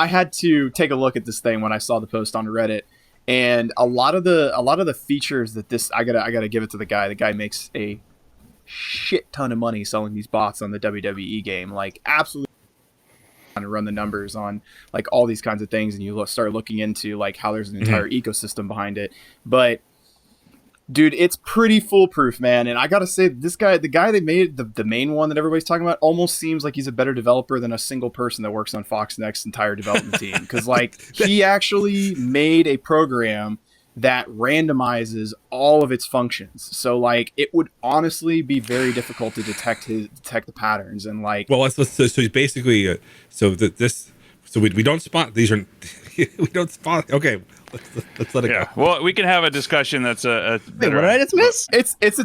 had to take a look at this thing when I saw the post on Reddit. And a lot of the features that this I gotta give it to the guy. The guy makes a shit ton of money selling these bots on the WWE game. Like absolutely, to run the numbers on like all these kinds of things, and you start looking into like how there's an entire ecosystem behind it. But dude, it's pretty foolproof, man. And I gotta say, the guy that made the main one that everybody's talking about, almost seems like he's a better developer than a single person that works on FoxNext's entire development team. Because like he actually made a program that randomizes all of its functions. So like it would honestly be very difficult to detect the patterns and like. Well, so basically, we don't spot these are we don't spot. Okay. Let's let it go. Well, we can have a discussion that's a better. What did I just miss? It's it's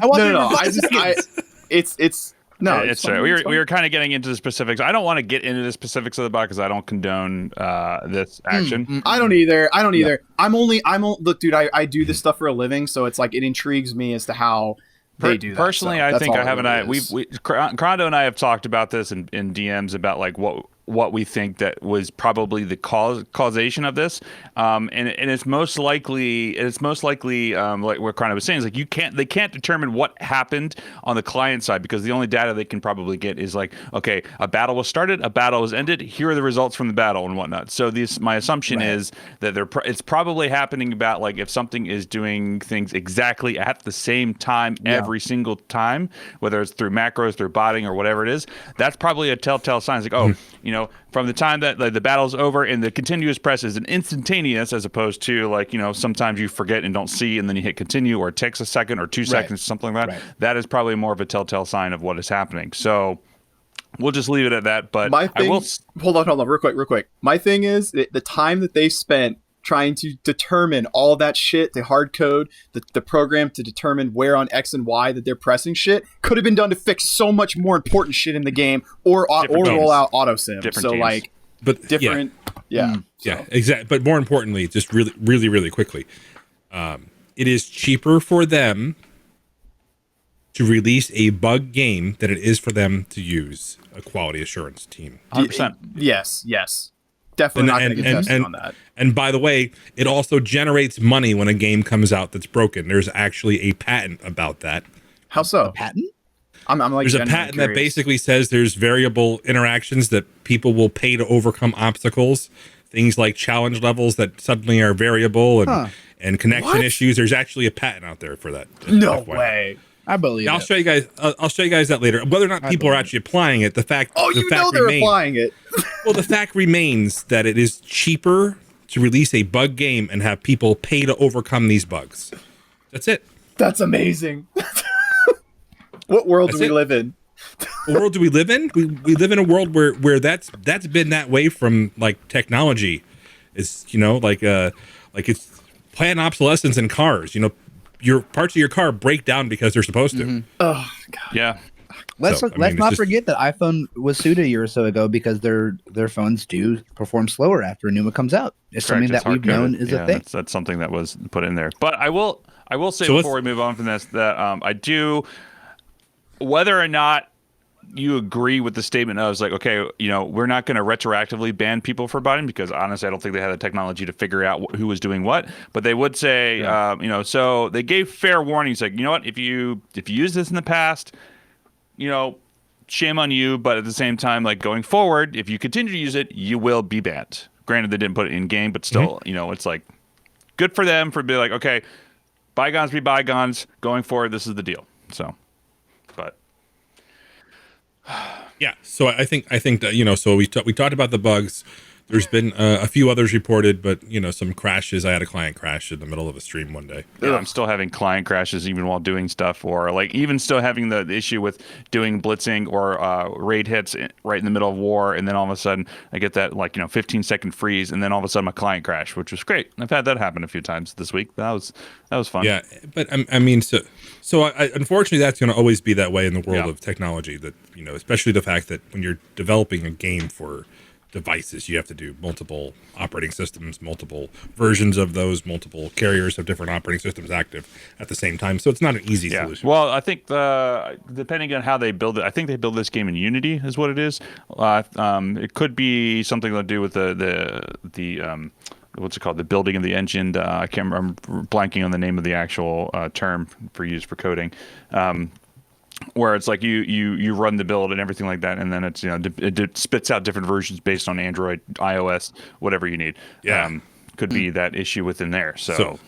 right. We were kind of getting into the specifics. I don't want to get into the specifics of the bot because I don't condone this action. I don't either. Yeah. I'm only look, dude. I do this stuff for a living, so it's like it intrigues me as to how they do that. Personally, I think I have Crondo and I have talked about this in DMs about like what we think that was probably the causation of this, and it's most likely like what Chrono was saying is like they can't determine what happened on the client side, because the only data they can probably get is like, okay, a battle was started, a battle was ended, here are the results from the battle and whatnot. So my assumption is that it's probably happening about like if something is doing things exactly at the same time every single time, whether it's through macros, through botting, or whatever it is. That's probably a telltale sign. It's like, from the time that the battle's over, and the continuous press is an instantaneous, as opposed to like, sometimes you forget and don't see, and then you hit continue, or it takes a second or 2 seconds, something like that. Right. That is probably more of a telltale sign of what is happening. So we'll just leave it at that. But I will hold on, real quick. My thing is the time that they spent trying to determine all that shit, to hard code the program to determine where on X and Y that they're pressing shit, could have been done to fix so much more important shit in the game, or roll out auto sim. Different so teams. Like, but different, exactly. But more importantly, just really quickly, it is cheaper for them to release a bug game than it is for them to use a quality assurance team. 100%. Yes. Definitely not going to get tested on that. And by the way, it also generates money when a game comes out that's broken. There's actually a patent about that. How so? A patent? I'm like, there's a patent that basically says there's variable interactions that people will pay to overcome obstacles. Things like challenge levels that suddenly are variable and connection issues. There's actually a patent out there for that. No way. I believe I'll show you guys. I'll show you guys that later. Whether or not people are actually applying it, the fact they're applying it. Well, the fact remains that it is cheaper to release a bug game and have people pay to overcome these bugs. That's it. That's amazing. What world do we live in? What world do we live in? We live in a world where that's been that way from like technology. It's like it's planned obsolescence in cars. Your parts of your car break down because they're supposed to. Mm-hmm. Oh God. Yeah. Let's not forget that iPhone was sued a year or so ago because their phones do perform slower after a new one comes out. It's something that we've known is a thing. That's something that was put in there. But I will say before we move on from this that I do, whether or not you agree with the statement of like, okay, we're not going to retroactively ban people for botting, because honestly, I don't think they had the technology to figure out who was doing what. But they would say, so they gave fair warnings, like, what, if you use this in the past, shame on you. But at the same time, like going forward, if you continue to use it, you will be banned. Granted, they didn't put it in game, but still, it's like good for them for being like, okay, bygones be bygones. Going forward, this is the deal. So, but. Yeah, so I think that so we talked about the bugs. There's been a few others reported, but some crashes. I had a client crash in the middle of a stream one day. Yeah, I'm still having client crashes even while doing stuff, or like even still having the issue with doing blitzing or raid hits right in the middle of war, and then all of a sudden I get that 15-second freeze, and then all of a sudden my client crash, which was great. I've had that happen a few times this week. That was fun. Yeah, but I mean, so unfortunately that's going to always be that way in the world of technology. That especially the fact that when you're developing a game for devices, you have to do multiple operating systems, multiple versions of those, multiple carriers of different operating systems active at the same time. So it's not an easy solution. Well, I think depending on how they build it, I think they build this game in Unity is what it is. It could be something to do with the what's it called? The building of the engine. I can't remember. I'm blanking on the name of the actual term used for coding. Where it's like you run the build and everything like that, and then it's it spits out different versions based on Android, iOS, whatever you need. Could be that issue within there. So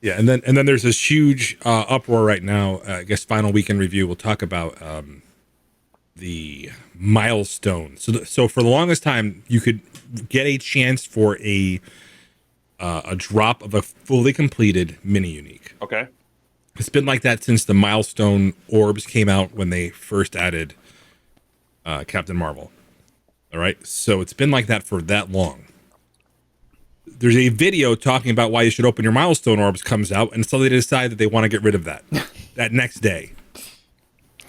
yeah, and then there's this huge uproar right now. I guess final weekend review will talk about the milestone. So for the longest time, you could get a chance for a drop of a fully completed mini unique. Okay. It's been like that since the milestone orbs came out when they first added Captain Marvel. All right. So it's been like that for that long. There's a video talking about why you should open your milestone orbs comes out, and so they decide that they want to get rid of that that next day.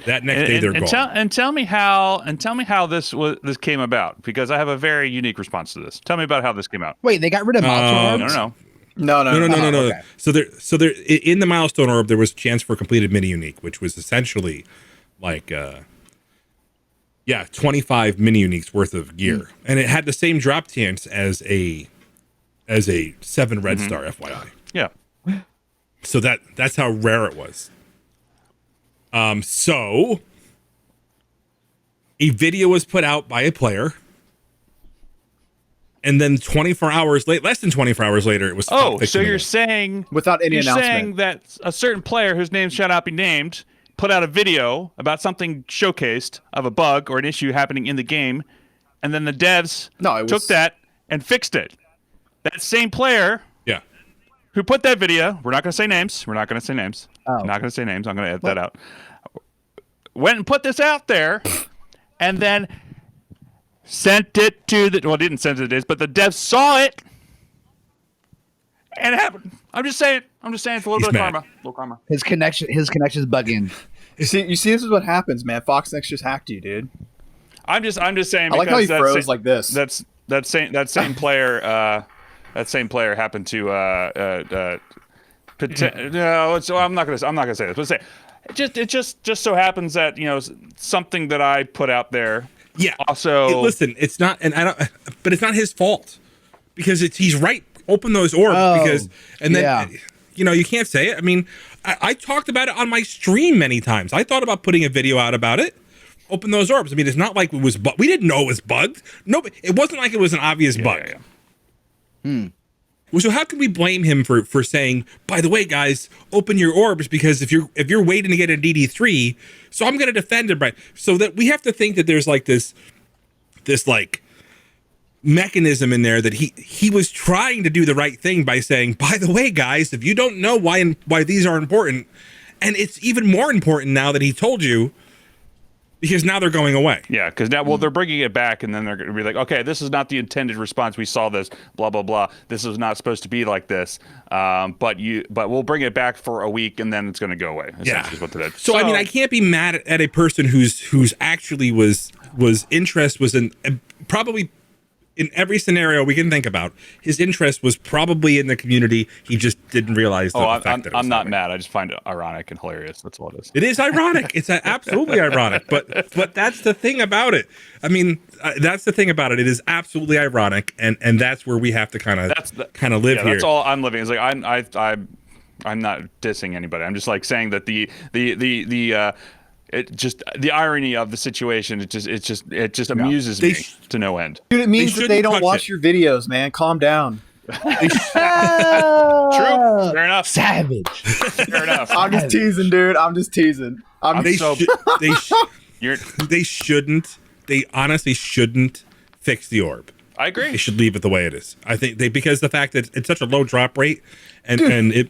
That next day they're gone. Tell me how this came about, because I have a very unique response to this. Tell me about how this came out. Wait, they got rid of milestone orbs? No. No. Okay. So there in the milestone orb, there was a chance for completed mini unique, which was essentially like Yeah, 25 mini uniques worth of gear, and it had the same drop chance as a 7 red star, FYI. Yeah. So that's how rare it was. So a video was put out by a player, and then 24 hours late, less than 24 hours later, it was. Oh, so you're saying without any announcement, saying that a certain player whose name shall not be named put out a video about something showcased of a bug or an issue happening in the game, and then the devs took that and fixed it. That same player, who put that video, we're not going to say names. We're not going to say names. Oh. I'm not going to say names. I'm going to edit that out. Went and put this out there, and then sent it to the. Well, didn't send it to this, but the devs saw it, and it happened. I'm just saying. It's a little bit of karma. A little karma. His connection's bugging. You see, this is what happens, man. FoxNext just hacked you, dude. I'm just saying. I like how he froze like this. That same player. That same player happened to. No, so I'm not gonna say this. But say, it just so happens that something that I put out there. Yeah. Also, listen, it's not, and I don't, but it's not his fault because he's right. Open those orbs because, and then you can't say it. I mean, I talked about it on my stream many times. I thought about putting a video out about it. Open those orbs. I mean, it's not like it was. We didn't know it was bugged. No, it wasn't like it was an obvious bug. Well, so how can we blame him for saying, by the way, guys, open your orbs because if you're waiting to get a DD3, so I'm going to defend him, right? So that we have to think that there's like this like mechanism in there that he was trying to do the right thing by saying, by the way, guys, if you don't know why these are important, and it's even more important now that he told you. Because now they're going away. Yeah, because now, they're bringing it back, and then they're going to be like, okay, this is not the intended response. We saw this, blah, blah, blah. This is not supposed to be like this. But we'll bring it back for a week, and then it's going to go away. Yeah. Is what that is. So, I mean, I can't be mad at a person who's actually was interest was in probably in every scenario we can think about. His interest was probably in the community. He just didn't realize the fact that it was I'm not mad. I just find it ironic and hilarious. That's all it is. It is ironic. It's absolutely ironic. But that's the thing about it. I mean, that's the thing about it. It is absolutely ironic, and that's where we have to kind of live here. That's all I'm living. It's like I'm not dissing anybody. I'm just like saying that the irony of the situation. It just amuses me to no end. Dude, it means that they don't watch your videos, man. Calm down. True. Fair enough. Savage. Fair enough. I'm just teasing, dude. I'm just teasing. They shouldn't. They honestly shouldn't fix the orb. I agree. They should leave it the way it is. I think because the fact that it's such a low drop rate, and it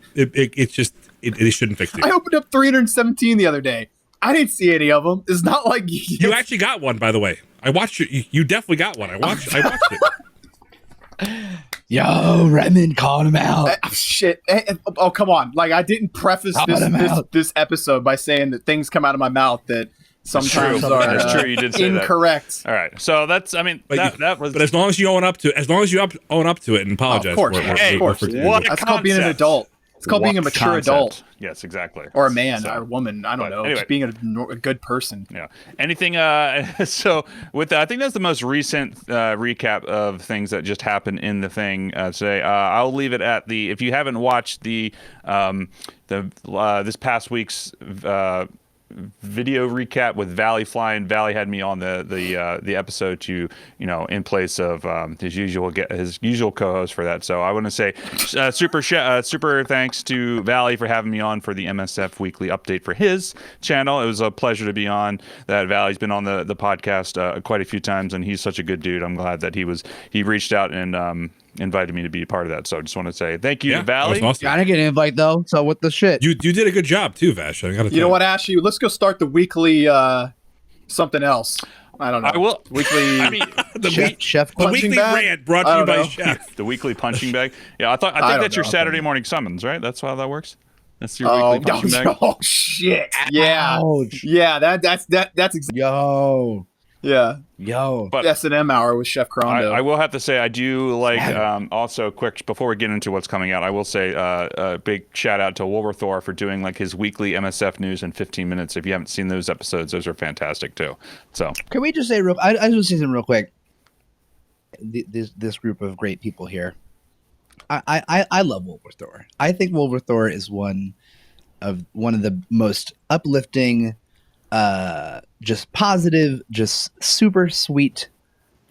shouldn't fix it. I opened up 317 the other day. I didn't see any of them. It's not like you actually got one, by the way. I watched it. You definitely got one. I watched it. Yo, Reman calling him out. Shit. Oh, come on. Like, I didn't preface this episode by saying that things come out of my mouth that sometimes are that's true. You did say incorrect. That. All right. So that's, I mean, that was. But as long as you own up to it, and apologize, of course. That's called being an adult. It's called being a mature adult. Yes, exactly. Or a man, or a woman. I don't know. Anyway, just being a good person. Yeah. Anything? So with that, I think that's the most recent recap of things that just happened in the thing today. I'll leave it at the. If you haven't watched the this past week's video recap with Valley flying. Valley had me on the episode to in place of his usual co-host for that. So I want to say super thanks to Valley for having me on for the MSF weekly update for his channel. It was a pleasure to be on that. Valley's been on the podcast quite a few times, and he's such a good dude. I'm glad that he reached out and invited me to be a part of that. So I just want to say thank you to Valley. Awesome. Gotta get an invite though. So what the shit? You did a good job too, Vash. You know what, Ashley? Let's go start the weekly something else. I don't know. I will. Weekly. I mean, chef the weekly rant brought to you by Chef. The weekly punching bag. Yeah, I think that's your Saturday morning summons, right? That's how that works. That's your weekly punching bag. Oh shit! Yeah, ouch. Yeah. That's exactly. Yo. Yeah. Yo. But S&M hour with Chef Crondo. I will have to say I do like also quick before we get into what's coming out. I will say a big shout out to Wolverthor for doing like his weekly MSF news in 15 minutes. If you haven't seen those episodes, those are fantastic too. So can we just say I just want to say something real quick. This group of great people here. I love Wolverthor. I think Wolverthor is one of the most uplifting, just positive, just super sweet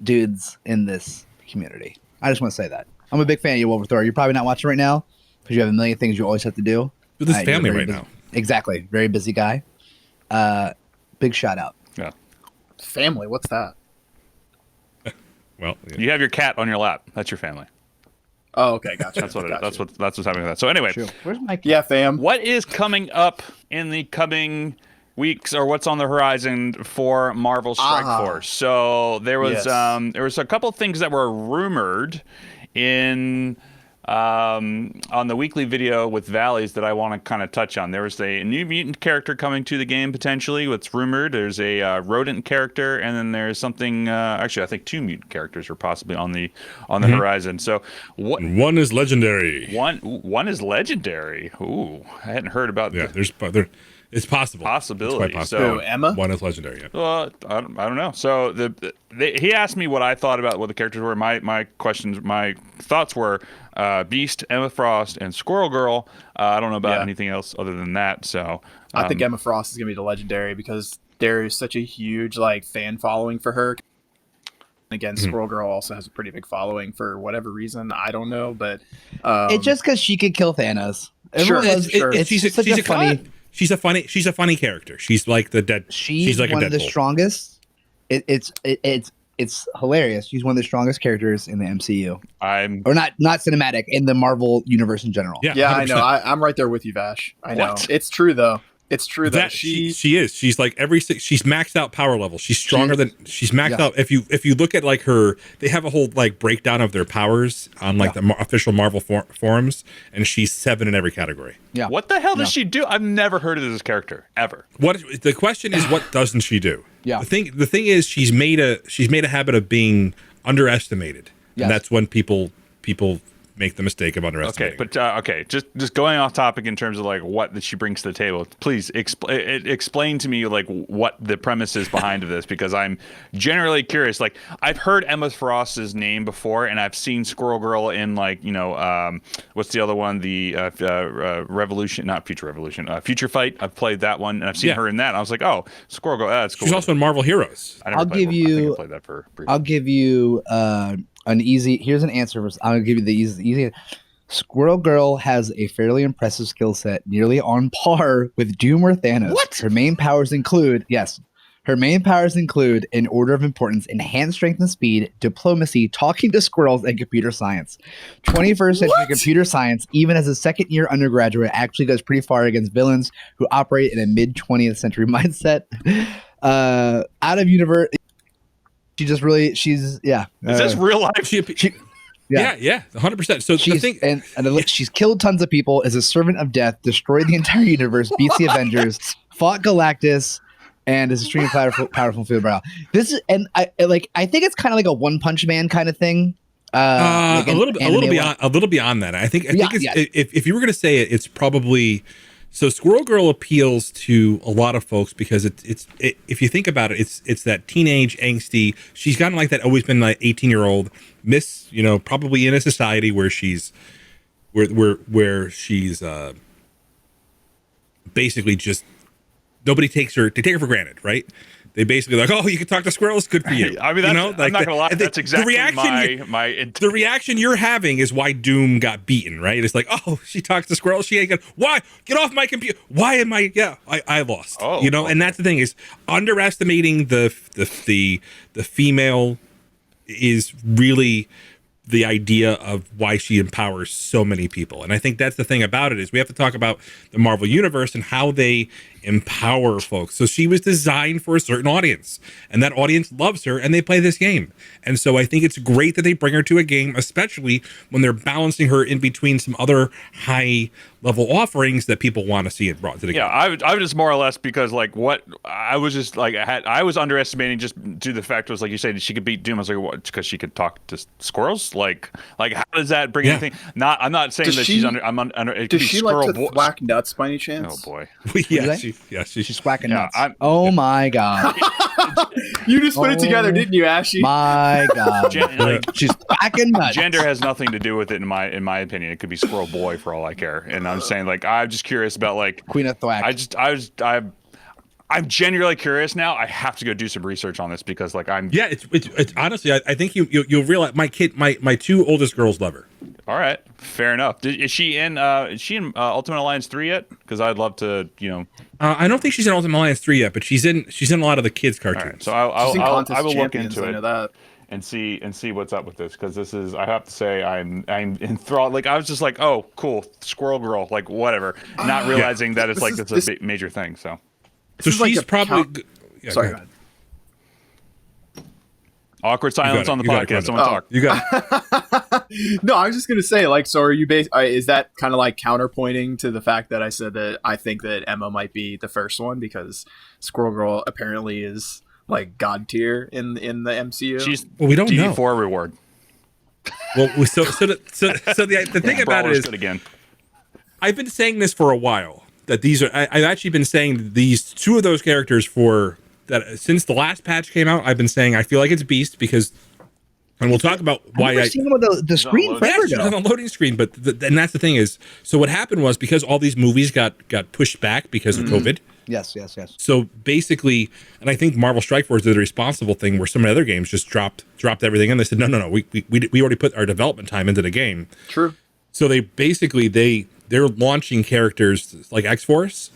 dudes in this community. I just want to say that. I'm a big fan of you, Wolverthor. You're probably not watching right now because you have a million things you always have to do. With his family right now. Exactly. Very busy guy. Big shout out. Yeah. Family, what's that? Well, yeah. You have your cat on your lap. That's your family. Oh, okay, gotcha. That's what it is. That's what's happening with that. So anyway, where's my cat? Yeah, fam. What is coming up in the coming weeks, or what's on the horizon for Marvel Strike Force? So there was a couple of things that were rumored in on the weekly video with Valleys that I want to kind of touch on. There was a new mutant character coming to the game potentially. What's rumored? There's a rodent character, and then there's something. Actually, I think 2 mutant characters are possibly on the horizon. So one is legendary. One is legendary. Ooh, I hadn't heard about. Yeah, it's possible. Possibility. It's quite possible. So Emma, one is legendary. Yeah. Well, I don't know. So he asked me what I thought about what the characters were. My thoughts were Beast, Emma Frost, and Squirrel Girl. I don't know about anything else other than that. So I think Emma Frost is gonna be the legendary because there is such a huge like fan following for her. Again, Squirrel Girl also has a pretty big following for whatever reason. I don't know, but it's just because she could kill Thanos. Sure. She's a funny character. She's like the dead. She's like one a of the strongest. It's hilarious. She's one of the strongest characters in the MCU. Or not cinematic, in the Marvel universe in general. Yeah, I know. I'm right there with you, Vash. I know. It's true though. It's true that she is. She's like she's maxed out power level. She's stronger she's maxed out. If you look at like they have a whole like breakdown of their powers on like the official Marvel forums, and she's 7 in every category. Yeah. What the hell does she do? I've never heard of this character ever. What the question is? What doesn't she do? Yeah. The thing is, she's made a habit of being underestimated, and that's when people make the mistake of underestimating. Okay, but just going off topic in terms of like what that she brings to the table. Please explain to me like what the premise is behind of this, because I'm generally curious. Like I've heard Emma Frost's name before, and I've seen Squirrel Girl in like what's the other one? The Future Fight. I've played that one, and I've seen her in that. And I was like, oh, Squirrel Girl. That's cool. She's also in Marvel Heroes. I'll give you here's an answer. I'll give you the easy. Squirrel Girl has a fairly impressive skill set, nearly on par with Doom or Thanos. What? Her main powers include, in order of importance, enhanced strength and speed, diplomacy, talking to squirrels, and computer science. 21st century computer science, even as a second-year undergraduate, actually goes pretty far against villains who operate in a mid-20th century mindset. Out of universe... Is this real life? Yeah, 100%. So she's killed tons of people, is a servant of death, destroyed the entire universe, beats the Avengers, fought Galactus, and is extremely powerful field battle. This is, and I think it's kind of like a One Punch Man kind of thing. A little beyond that. I think if you were going to say it, it's probably. So Squirrel Girl appeals to a lot of folks because it's if you think about it, it's that teenage angsty. She's kind of like that, always been like 18-year-old miss, probably in a society where she's where she's basically just nobody takes her for granted, right? They basically like, oh, you can talk to squirrels, good for you. I mean, I'm not gonna lie, that's exactly the reaction you're having is why Doom got beaten, right? It's like, oh, she talks to squirrels, she ain't gonna. Why? Get off my computer. Why am I? Yeah, I lost. And that's the thing, is underestimating the female is really the idea of why she empowers so many people. And I think that's the thing about it, is we have to talk about the Marvel Universe and how they empower folks. So she was designed for a certain audience, and that audience loves her, and they play this game. And so I think it's great that they bring her to a game, especially when they're balancing her in between some other high level offerings that people want to see it brought to the game. Yeah, I was just more or less because like what I was just like I was underestimating just due to the fact was like you said she could beat Doom. I was like, what? Because she could talk to squirrels. Like how does that bring anything? I'm not saying that she's under. I'm under. It does she like to whack nuts by any chance? Oh boy. She's whacking nuts. My god. You just put it together, didn't you, Ashy? My god. She's whacking nuts. Gender has nothing to do with it in my opinion. It could be Squirrel Boy for all I care. And I'm saying like I'm just curious about like Queen of Thwack. I'm genuinely curious now. I have to go do some research on this because like it's honestly I think you'll realize my 2 oldest girls love her. All right, fair enough. Is she in Ultimate Alliance 3 yet? Because I'd love to, I don't think she's in Ultimate Alliance 3 yet, but she's in a lot of the kids cartoons. Right, so I will look into it. That. And see what's up with this because this is I have to say I'm enthralled. Like I was just like, oh cool, Squirrel Girl, like whatever, not realizing that it's this a major thing. So she's like probably sorry. Go ahead. Awkward silence on the podcast. Someone talk. You got it. No, I was just gonna say like, so are you is that kind of like counterpointing to the fact that I said that I think that Emma might be the first one because Squirrel Girl apparently is like god tier in the MCU. She's we don't know. D4 reward. Well, so the thing about it is, again. I've been saying this for a while that these are. I've actually been saying these 2 of those characters for that since the last patch came out. I've been saying I feel like it's Beast because, and we'll talk about why I've seen him on the screen forever ago. On the loading screen, but and that's the thing is, so what happened was because all these movies got pushed back because of COVID. Yes. So basically, and I think Marvel Strike Force did the responsible thing where some of the other games just dropped everything in. They said, no, we already put our development time into the game. True. So they basically they're launching characters like X-Force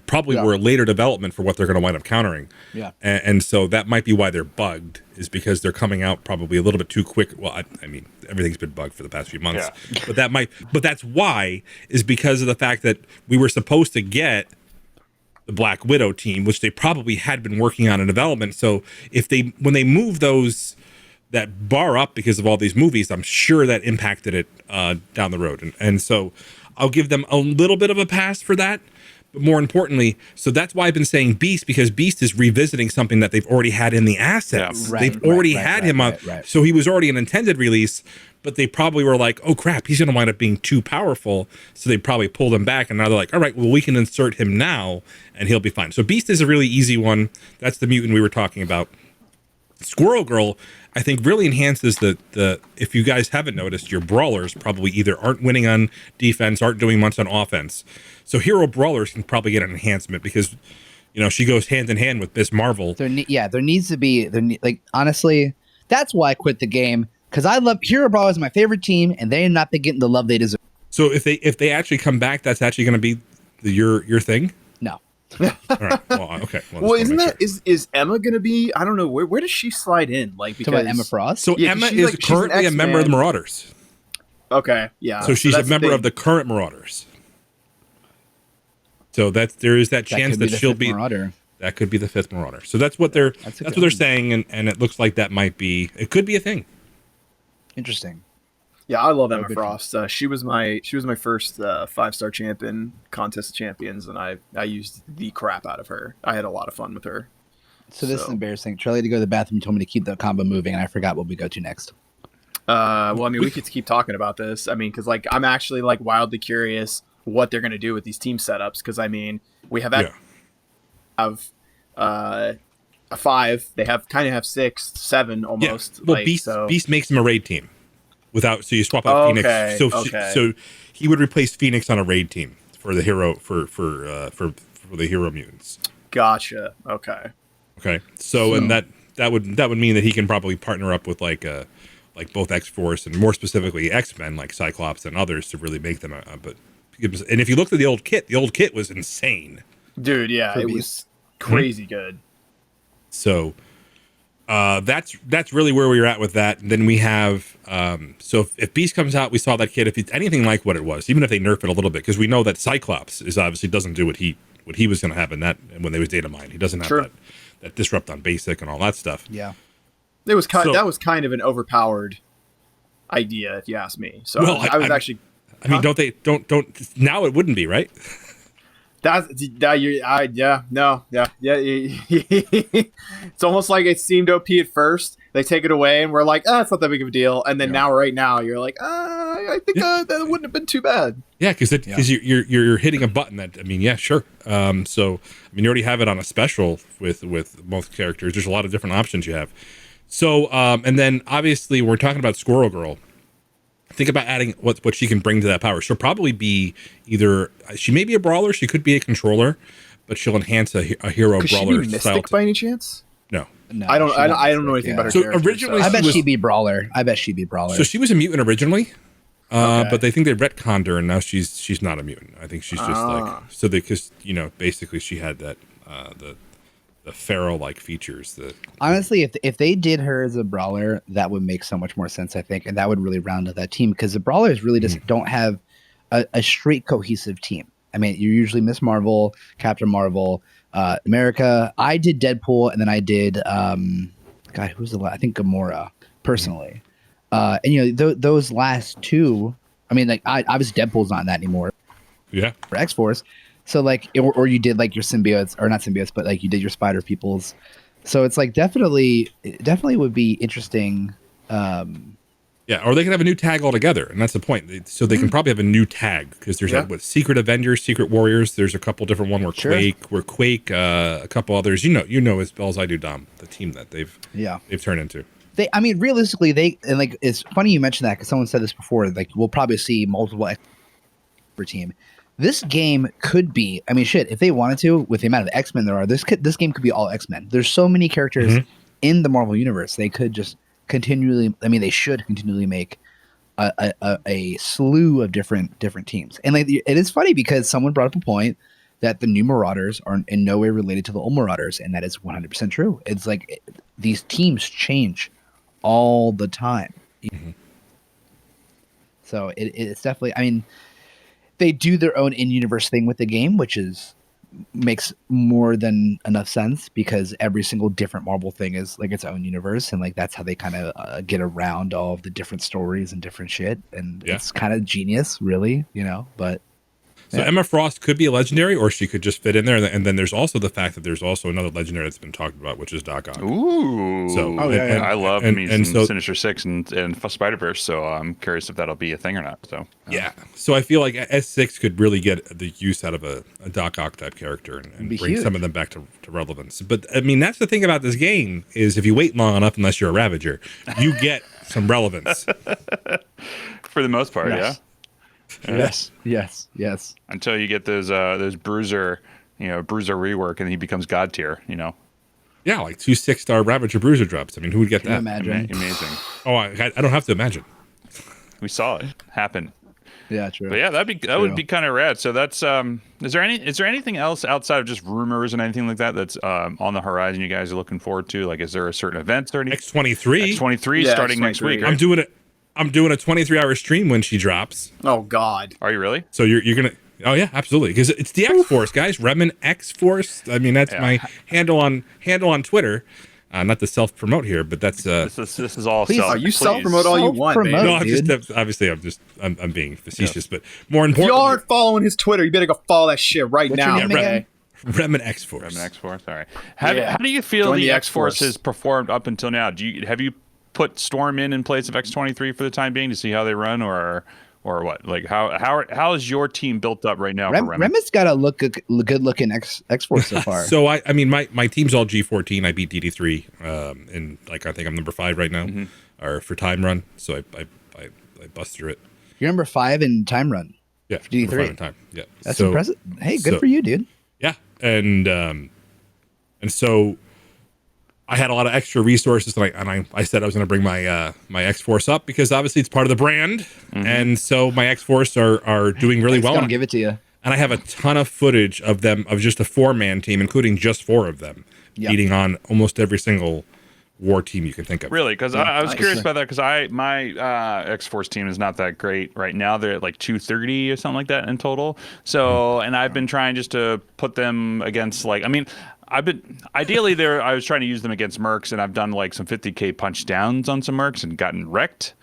probably were a later development for what they're going to wind up countering. Yeah. And so that might be why they're bugged is because they're coming out probably a little bit too quick. Well, I mean, everything's been bugged for the past few months, but that's why is because of the fact that we were supposed to get the Black Widow team, which they probably had been working on in development. So when they move that bar up because of all these movies, I'm sure that impacted it down the road. And so I'll give them a little bit of a pass for that. But more importantly, so that's why I've been saying Beast, because Beast is revisiting something that they've already had in the assets. Yeah. They've already had him up. Right. So he was already an intended release, but they probably were like, oh crap, he's going to wind up being too powerful. So they probably pulled him back. And now they're like, all right, well, we can insert him now and he'll be fine. So Beast is a really easy one. That's the mutant we were talking about. Squirrel Girl, I think really enhances the if you guys haven't noticed, your brawlers probably either aren't winning on defense, aren't doing much on offense. So hero brawlers can probably get an enhancement because, she goes hand in hand with Miss Marvel. There needs to be, like, honestly, that's why I quit the game, because I love hero brawlers, my favorite team, and they have not been getting the love they deserve. So if they actually come back, that's actually going to be your thing? No. All right. Well, okay. Well, isn't that is Emma going to be? I don't know where does she slide in? Like because about Emma Frost. So Emma is currently a member of the Marauders. Okay. Yeah. So she's a member of the current Marauders. So there is that chance that she'll be Marauder. That could be the 5th Marauder. So that's what they're saying, and it looks like that might be. It could be a thing. Interesting. Yeah, I love Emma Frost. She was my first 5-star champion, contest of champions, and I used the crap out of her. I had a lot of fun with her. So this is embarrassing. Charlie had to go to the bathroom, told me to keep the combo moving, and I forgot what we go to next. Well, I mean, we could keep talking about this. I mean, because like I'm actually like wildly curious what they're going to do with these team setups. Because I mean, we have a 5. They have 6, 7 almost. Yeah. Well, Beast makes them a raid team. So you swap out Phoenix. So he would replace Phoenix on a raid team for the hero for the hero mutants. Gotcha. Okay. So and that would mean that he can probably partner up with like both X-Force and more specifically X-Men like Cyclops and others to really make them and if you looked at the old kit was insane. Dude, yeah, it was crazy good. So that's really where we were at with that. And then we have so if Beast comes out, we saw that kit. If it's anything like what it was, even if they nerf it a little bit, because we know that Cyclops is obviously doesn't do what he was going to have in that when they was data mined. He doesn't have that disrupt on basic and all that stuff. Yeah, that was kind of an overpowered idea, if you ask me. So I was actually I mean, don't now it wouldn't be, right? It's almost like it seemed OP at first. They take it away, and we're like, it's not that big of a deal. And then right now, you're like, I think that wouldn't have been too bad. Yeah, because you're hitting a button that, I mean, yeah, sure. So I mean, you already have it on a special with most characters. There's a lot of different options you have. So and then obviously we're talking about Squirrel Girl. Think about adding what she can bring to that power. She'll probably be she may be a brawler, she could be a controller, but she'll enhance a hero Could brawler she be style. Mystic by any chance? No. I don't know anything about her. So originally, I bet she'd be brawler. So she was a mutant originally, but they think they retconned her, and now she's not a mutant. I think she's just because basically she had that the pharaoh-like features. Honestly, if they did her as a brawler, that would make so much more sense, I think, and that would really round out that team, because the brawlers really just don't have a straight cohesive team. I mean, you're usually Miss Marvel, Captain Marvel, America. I did Deadpool, and then I did who's the last? I think Gamora personally. And those last two. I mean, like obviously Deadpool's not in that anymore. Yeah. For X-Force. So like, or you did like your symbiotes, or not symbiotes, but like you did your spider peoples. So it's like definitely would be interesting. Yeah, or they can have a new tag altogether, and that's the point. So they can probably have a new tag, because there's Secret Avengers, Secret Warriors. There's a couple different one where Quake, a couple others. You know as well as I do, Dom, the team that they've turned into. Realistically, it's funny you mentioned that, because someone said this before. Like, we'll probably see multiple per team. This game could be, I mean, shit, if they wanted to, with the amount of X-Men there are, this game could be all X-Men. There's so many characters in the Marvel Universe. They could just they should continually make a slew of different teams. And like, it is funny because someone brought up a point that the new Marauders are in no way related to the old Marauders, and that is 100% true. It's like these teams change all the time. So it's definitely, I mean, they do their own in-universe thing with the game, which makes more than enough sense, because every single different Marvel thing is like its own universe, and like that's how they kind of get around all of the different stories and different shit, and it's kind of genius, really, but So Emma Frost could be a legendary, or she could just fit in there. And then there's also the fact that there's also another legendary that's been talked about, which is Doc Ock. Ooh. So, I love me some Sinister Six and Spider-Verse, so I'm curious if that'll be a thing or not. So yeah. So I feel like S6 could really get the use out of a Doc Ock type character and bring some of them back to relevance. But I mean, that's the thing about this game, is if you wait long enough, unless you're a Ravager, you get some relevance. For the most part, Yes. Until you get those Bruiser rework, and he becomes God tier, Yeah, like 2 6-star Ravager Bruiser drops. I mean, who would get that? Imagine. Amazing. Oh, I don't have to imagine. We saw it happen. Yeah, true. But yeah, that would be kind of rad. So that's is there anything else outside of just rumors and anything like that that's on the horizon you guys are looking forward to? Like, is there a certain event or anything? X23 starting next week. Right? I'm doing a 23-hour stream when she drops. Oh God. Are you really? So you're gonna? Oh yeah, absolutely. Because it's the X-Force, guys. RemanX Force. I mean, that's my handle on Twitter. Not to self-promote here, but that's this is all. You self-promote all you want, baby. No, I'm being facetious, but more importantly, if you aren't following his Twitter, you better go follow that shit right now. RemanX Force. RemanX Force. All right. How do you feel the X-Force has performed up until now? Have you put Storm in place of X23 for the time being to see how they run, or what? Like how is your team built up right now? Rem's got a good looking X-Force so far. So I mean my team's all G14. I beat DD3, and like I think I'm number 5 right now, or for time run. So I busted through it. You're number 5 in time run. Yeah, for DD3. 5 in time. Yeah, that's impressive. Hey, good for you, dude. Yeah, and so I had a lot of extra resources, and I said I was going to bring my my X-Force up, because obviously it's part of the brand, and so my X-Force are doing really well. I'm gonna give it to you. And I have a ton of footage of them, of just a 4-man team, including just 4 of them, beating on almost every single war team you can think of. Really? Because I was curious about that, because my X-Force team is not that great right now. They're at like 230 or something like that in total. So, and I've been trying just to put them against, like, I mean, ideally I was trying to use them against mercs, and I've done like some 50k punch downs on some mercs and gotten wrecked.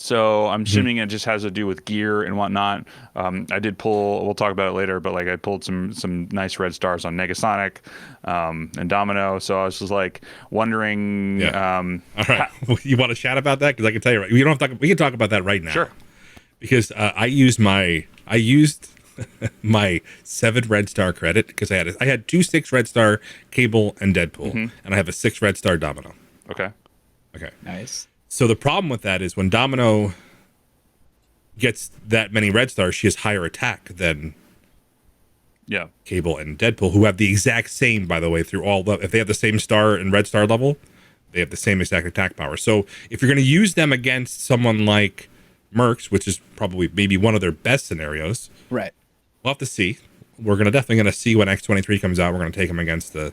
So I'm assuming it just has to do with gear and whatnot. I did pull. We'll talk about it later, but like I pulled some nice red stars on Negasonic and Domino. So I was just like wondering. Yeah. All right. You want to chat about that? Because I can tell you right. We don't have to. We can talk about that right now. Sure. Because I used my 7 red star credit because I had 2 6 red star Cable and Deadpool, and I have a 6 red star Domino. Okay. Nice. So the problem with that is when Domino gets that many red stars, she has higher attack than Cable and Deadpool, who have the exact same, by the way, through all the. If they have the same star and red star level, they have the same exact attack power. So if you're going to use them against someone like Mercs, which is probably maybe one of their best scenarios, right? We'll have to see. We're definitely going to see when X-23 comes out. We're going to take them against the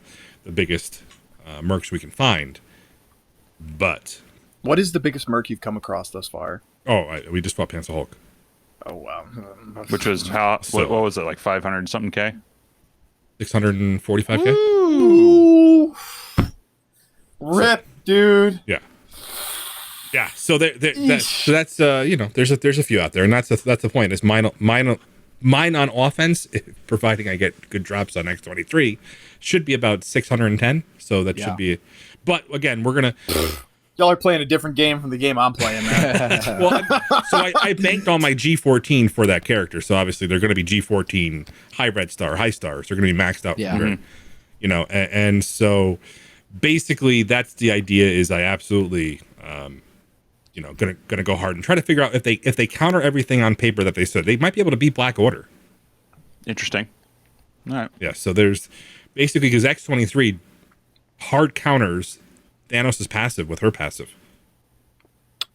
biggest Mercs we can find. But what is the biggest Merc you've come across thus far? We just fought Panzer Hulk. Oh wow! Which was how? What was it, like 500 something K? 645K. Ooh. Rip, dude. Yeah. So that's there's a few out there, and that's the point. Is mine on offense, providing I get good drops on X-23, should be about 610. So that should be. But again, we're gonna. Y'all are playing a different game from the game I'm playing, man. So I banked all my G14 for that character. So obviously they're going to be G14 high red star, high stars. They're going to be maxed out. Yeah. And so basically that's the idea. Is I absolutely, gonna go hard and try to figure out if they counter everything on paper that they said, they might be able to beat Black Order. Interesting. All right. Yeah. So there's basically because X-23 hard counters Thanos' passive with her passive.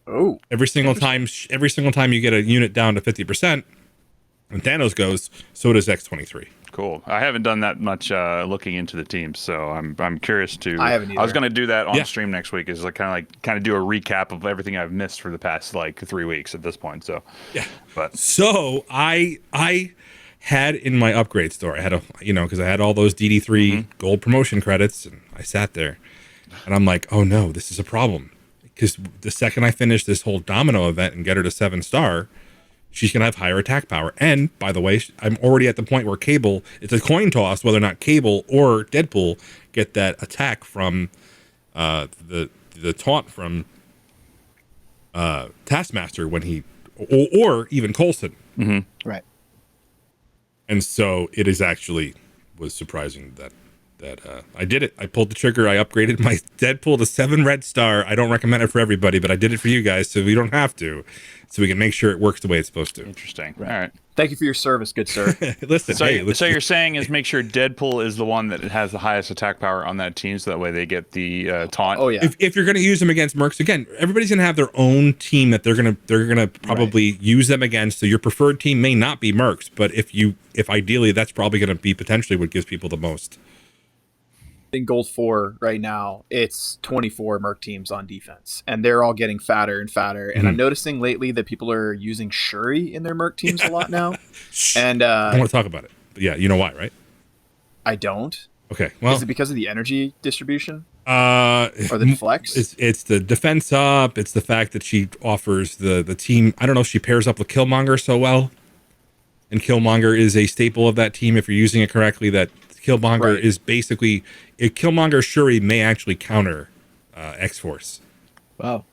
Oh. Every single time you get a unit down to 50%, and Thanos goes, so does X-23. Cool. I haven't done that much looking into the teams, so I'm curious to. I haven't either. I was going to do that on stream next week. Is kind of do a recap of everything I've missed for the past 3 weeks at this point. So yeah. But so I had in my upgrade store, I had because I had all those DD3 gold promotion credits, and I sat there. And I'm like, oh no, this is a problem. Because the second I finish this whole Domino event and get her to 7-star, she's going to have higher attack power. And, by the way, I'm already at the point where Cable, it's a coin toss whether or not Cable or Deadpool get that attack from the taunt from Taskmaster when he, or even Coulson. Mm-hmm. Right. And so it was surprising that I did it. I pulled the trigger. I upgraded my Deadpool to 7 red star. I don't recommend it for everybody, but I did it for you guys so we don't have to, so we can make sure it works the way it's supposed to. Interesting. Right. All right. Thank you for your service, good sir. Listen, so you're saying is make sure Deadpool is the one that has the highest attack power on that team, so that way they get the taunt. Oh yeah. If you're going to use them against Mercs, again, everybody's going to have their own team that they're going to probably use them against. So your preferred team may not be Mercs, but if ideally that's probably going to be potentially what gives people the most. In Gold 4 right now, it's 24 Merc teams on defense, and they're all getting fatter and fatter. And I'm noticing lately that people are using Shuri in their Merc teams a lot now. And I don't want to talk about it, but yeah, you know why, right? I don't. Okay, well, is it because of the energy distribution? Or the flex? It's the defense up. It's the fact that she offers the team. I don't know if she pairs up with Killmonger so well, and Killmonger is a staple of that team if you're using it correctly. That Killmonger is basically Killmonger Shuri may actually counter X-Force. Wow.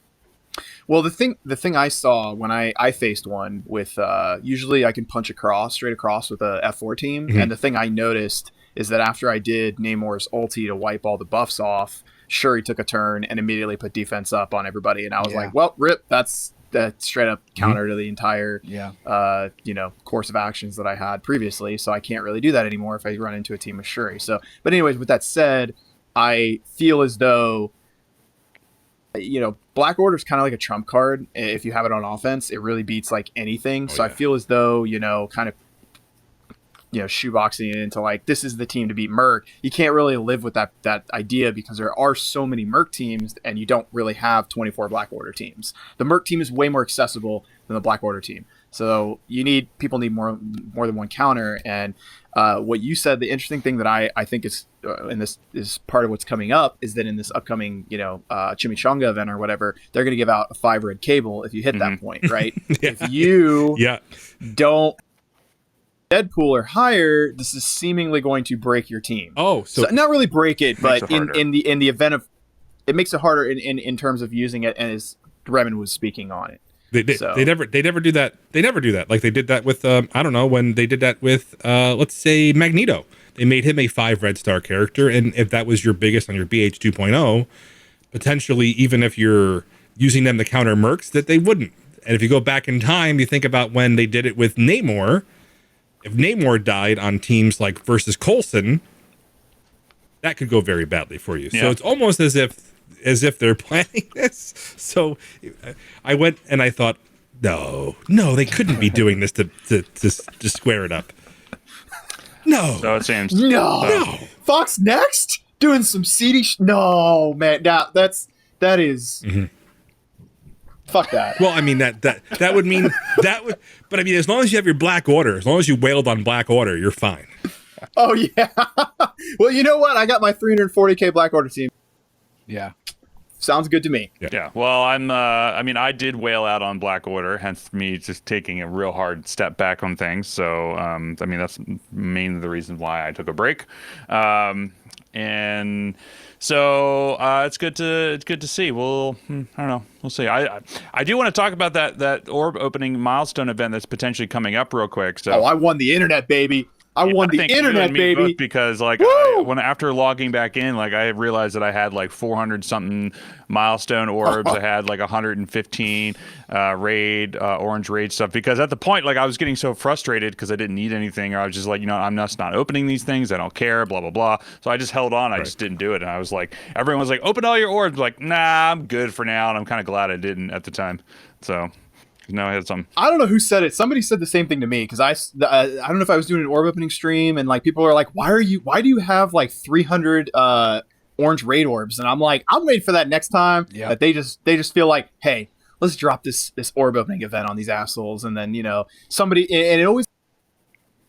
Well, the thing I saw when I faced one with usually I can punch straight across with a F4 team, and the thing I noticed is that after I did Namor's ulti to wipe all the buffs off, Shuri took a turn and immediately put defense up on everybody, and I was like, well, rip, that's straight up counter to the entire course of actions that I had previously, so I can't really do that anymore if I run into a team with Shuri. So, but anyways, with that said, I feel as though Black Order is kind of like a trump card. If you have it on offense, it really beats anything. I feel as though kind of shoeboxing it into this is the team to beat Merc. You can't really live with that idea because there are so many Merc teams and you don't really have 24 Black Order teams. The Merc team is way more accessible than the Black Order team. So people need more than one counter. And what you said, the interesting thing that I think is, and this is part of what's coming up, is that in this upcoming, Chimichanga event or whatever, they're going to give out a 5 red cable if you hit that point, right? If you don't Deadpool or higher, this is seemingly going to break your team. Oh, so not really break it, but in the event of, it makes it harder in terms of using it, and as Reman was speaking on it. They never do that. They never do that. Like they did that with I don't know, when they did that with let's say Magneto. They made him a 5 red star character, and if that was your biggest on your BH 2.0, potentially even if you're using them to counter mercs, that they wouldn't. And if you go back in time, you think about when they did it with Namor. If Namor died on teams like versus Coulson, that could go very badly for you. Yeah. So it's almost as if they're planning this. So I went and I thought, no, they couldn't be doing this to square it up. No. So it seems. No. Fox Next doing some seedy. No, man. Now that is. Mm-hmm. Fuck that. Well, I mean that would mean that would, but I mean as long as you have your Black Order, as long as you wailed on Black Order, you're fine. Oh yeah. Well, you know what? I got my 340k Black Order team. Yeah. Sounds good to me. Yeah. Well, I did wail out on Black Order, hence me just taking a real hard step back on things. So, that's mainly the reason why I took a break. And so it's good to see. Well, I don't know. We'll see. I do want to talk about that orb opening milestone event that's potentially coming up real quick. So I won the internet, baby. I won the internet, baby. Because after logging back in, I realized that I had 400 something milestone orbs. I had 115 orange raid stuff. Because at the point, I was getting so frustrated because I didn't need anything, or I was just I'm just not opening these things. I don't care. Blah blah blah. So I just held on. I just didn't do it. And I was everyone was open all your orbs. Nah, I'm good for now. And I'm kind of glad I didn't at the time. So. No, I had some. I don't know who said it. Somebody said the same thing to me because I don't know if I was doing an orb opening stream and people are why do you have 300 orange raid orbs? And I'm I'm waiting for that next time. Yeah. That they just feel hey, let's drop this orb opening event on these assholes, and then somebody, and it always,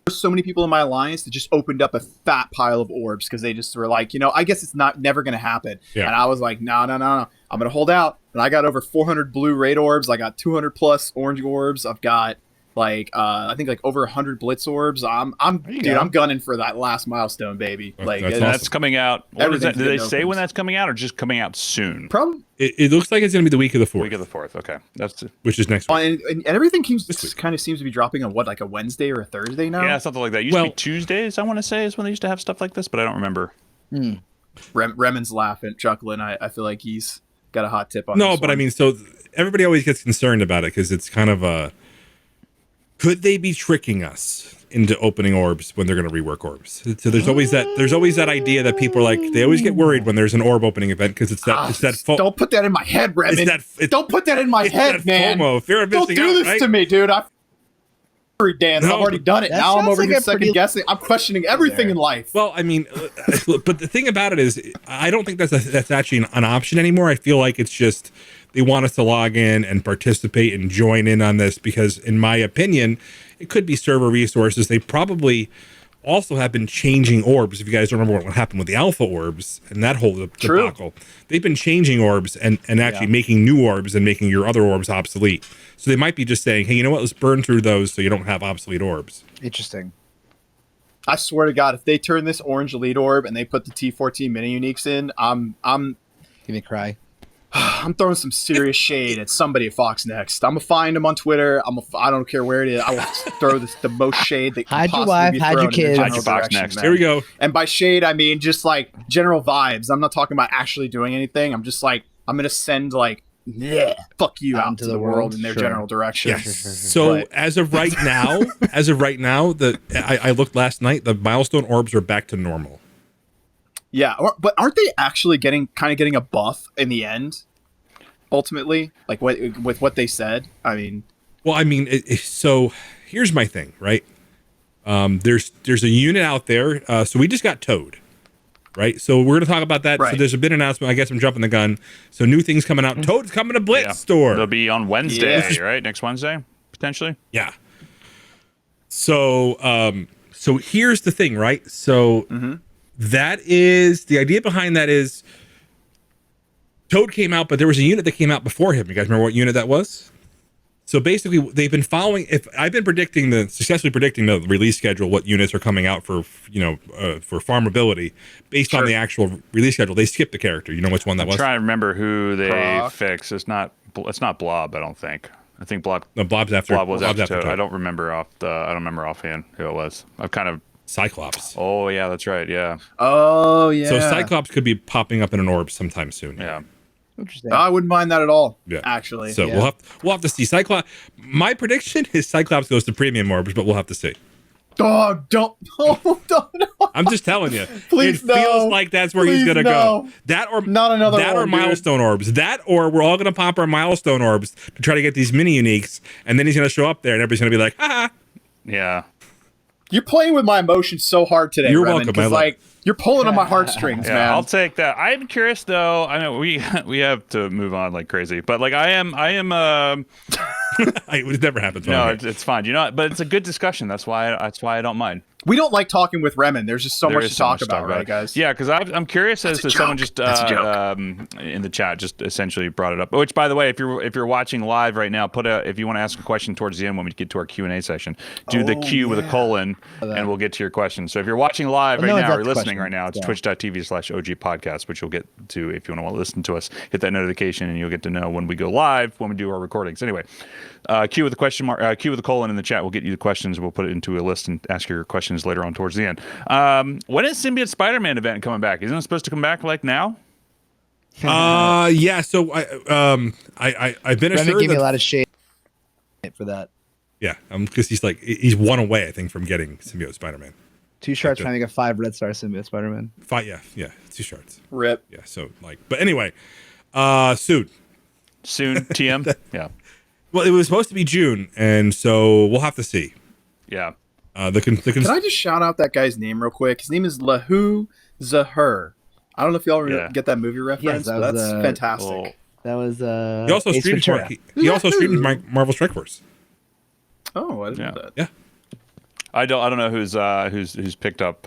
so many people in my alliance that just opened up a fat pile of orbs because they just were I guess it's never going to happen. Yeah. And I was no, I'm going to hold out. And I got over 400 blue raid orbs. I got 200 plus orange orbs. I've got I think over 100 blitz orbs. I'm gunning for that last milestone, baby. That's coming out. Did they say when that's coming out, or just coming out soon? Probably. It looks like it's going to be the week of the 4th. Week of the 4th. Okay, which is next week. And everything kind of seems to be dropping on a Wednesday or a Thursday now. Yeah, something like that. It used to be Tuesdays. I want to say is when they used to have stuff like this, but I don't remember. Reman's laughing, chuckling. I feel like he's got a hot tip on. No, but I mean, so everybody always gets concerned about it because it's kind of a. Could they be tricking us into opening orbs when they're going to rework orbs? So there's always that idea that people are they always get worried when there's an orb opening event because it's that don't put that in my head, Reman. Don't put that in my head, man. FOMO, fear of missing out, don't do this to me, dude. I've already done it. Now I'm over here second guessing. I'm questioning everything in life. Well, I mean, but the thing about it is, I don't think that's actually an option anymore. I feel like it's just they want us to log in and participate and join in on this because, in my opinion, it could be server resources. They probably also have been changing orbs. If you guys remember what happened with the alpha orbs and that whole debacle, they've been changing orbs and actually making new orbs and making your other orbs obsolete. So they might be just saying, hey, you know what? Let's burn through those so you don't have obsolete orbs. Interesting. I swear to God, if they turn this orange elite orb and they put the T14 mini uniques in, I'm gonna cry. I'm throwing some serious shade at somebody at Fox Next. I'm gonna find them on Twitter. I don't care where it is. I will throw the most shade that can possibly be thrown. Hide your kids. Hide your Fox Next. Man. Here we go. And by shade, I mean just general vibes. I'm not talking about actually doing anything. I'm just I'm gonna send fuck you out to the world in their general direction. Yes. So as of right now, I looked last night. The milestone orbs are back to normal. Yeah, but aren't they actually getting a buff in the end? Ultimately, with what they said. I mean, so here's my thing, right? There's a unit out there. So we just got towed, right? So we're gonna talk about that. Right. So there's a bit announcement. I guess I'm jumping the gun. So new things coming out. Toad's coming to Blitz store. They'll be on Wednesday, right? Next Wednesday. potentially. Yeah. So so here's the thing, right? So that is the idea behind that is Toad came out, but there was a unit that came out before him. You guys remember what unit that was? So basically, they've been following. If I've been successfully predicting the release schedule, what units are coming out for for farmability based on the actual release schedule. They skipped the character. You know which one that was? I'm trying to remember who they fixed. It's not Blob. I don't think. I think Blob. No, Blob's after. Blob was after Toad. I don't remember offhand who it was. I've kind of. Cyclops. Oh yeah, that's right. Yeah. Oh yeah. So Cyclops could be popping up in an orb sometime soon. Yeah. Interesting. I wouldn't mind that at all. Yeah. Actually. So we'll have to see. Cyclops. My prediction is Cyclops goes to premium orbs, but we'll have to see. Oh, don't. I'm just telling you. Please, it feels like that's where he's gonna go. That or not another. That orb, or milestone orbs. That or we're all gonna pop our milestone orbs to try to get these mini uniques, and then he's gonna show up there, and everybody's gonna be like, ha. Yeah. You're playing with my emotions so hard today. You're Reman, welcome. Like you're pulling on my heartstrings, Yeah, man. I'll take that. I'm curious though. I know we have to move on like crazy, but like I am. It never happens. No, it's fine. You know, but it's a good discussion. That's why I don't mind. We don't like talking with Reman. There's just so much to talk about, right, guys? Yeah, because I'm curious as to someone just in the chat just essentially brought it up. Which, by the way, if you're watching live right now, if you want to ask a question towards the end when we get to our Q&A session, do the Q with a colon, and we'll get to your question. So if you're watching live right now or listening right now, it's twitch.tv/OG podcast, which you'll get to if you want to listen to us. Hit that notification, and you'll get to know when we go live, when we do our recordings. Anyway, Q with a question mark, Q with a colon in the chat. We'll get you the questions. We'll put it into a list and ask your questions later on towards the end. When is Symbiote Spider-Man event coming back? Isn't it supposed to come back like now? Yeah. So I've been assured gave me a lot of shade for that. Yeah, because he's one away, I think, from getting Symbiote Spider-Man. 2 shards trying to get 5 red star Symbiote Spider-Man. 5, yeah, 2 shards. Rip. Yeah. So but anyway, soon TM. Yeah. Well, it was supposed to be June, and so we'll have to see. Yeah. Can I just shout out that guy's name real quick? His name is Lahu Zahur. I don't know if y'all get that movie reference, but that's fantastic. That was he also streamed he also streamed Marvel Strike Force. Oh, I didn't know that. Yeah. I don't know who's picked up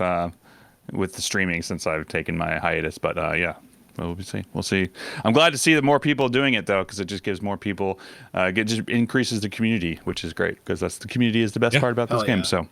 with the streaming since I've taken my hiatus, but yeah. We'll see. I'm glad to see that more people doing it though, because it just gives more people, just increases the community, which is great because the community is the best part about this game. So,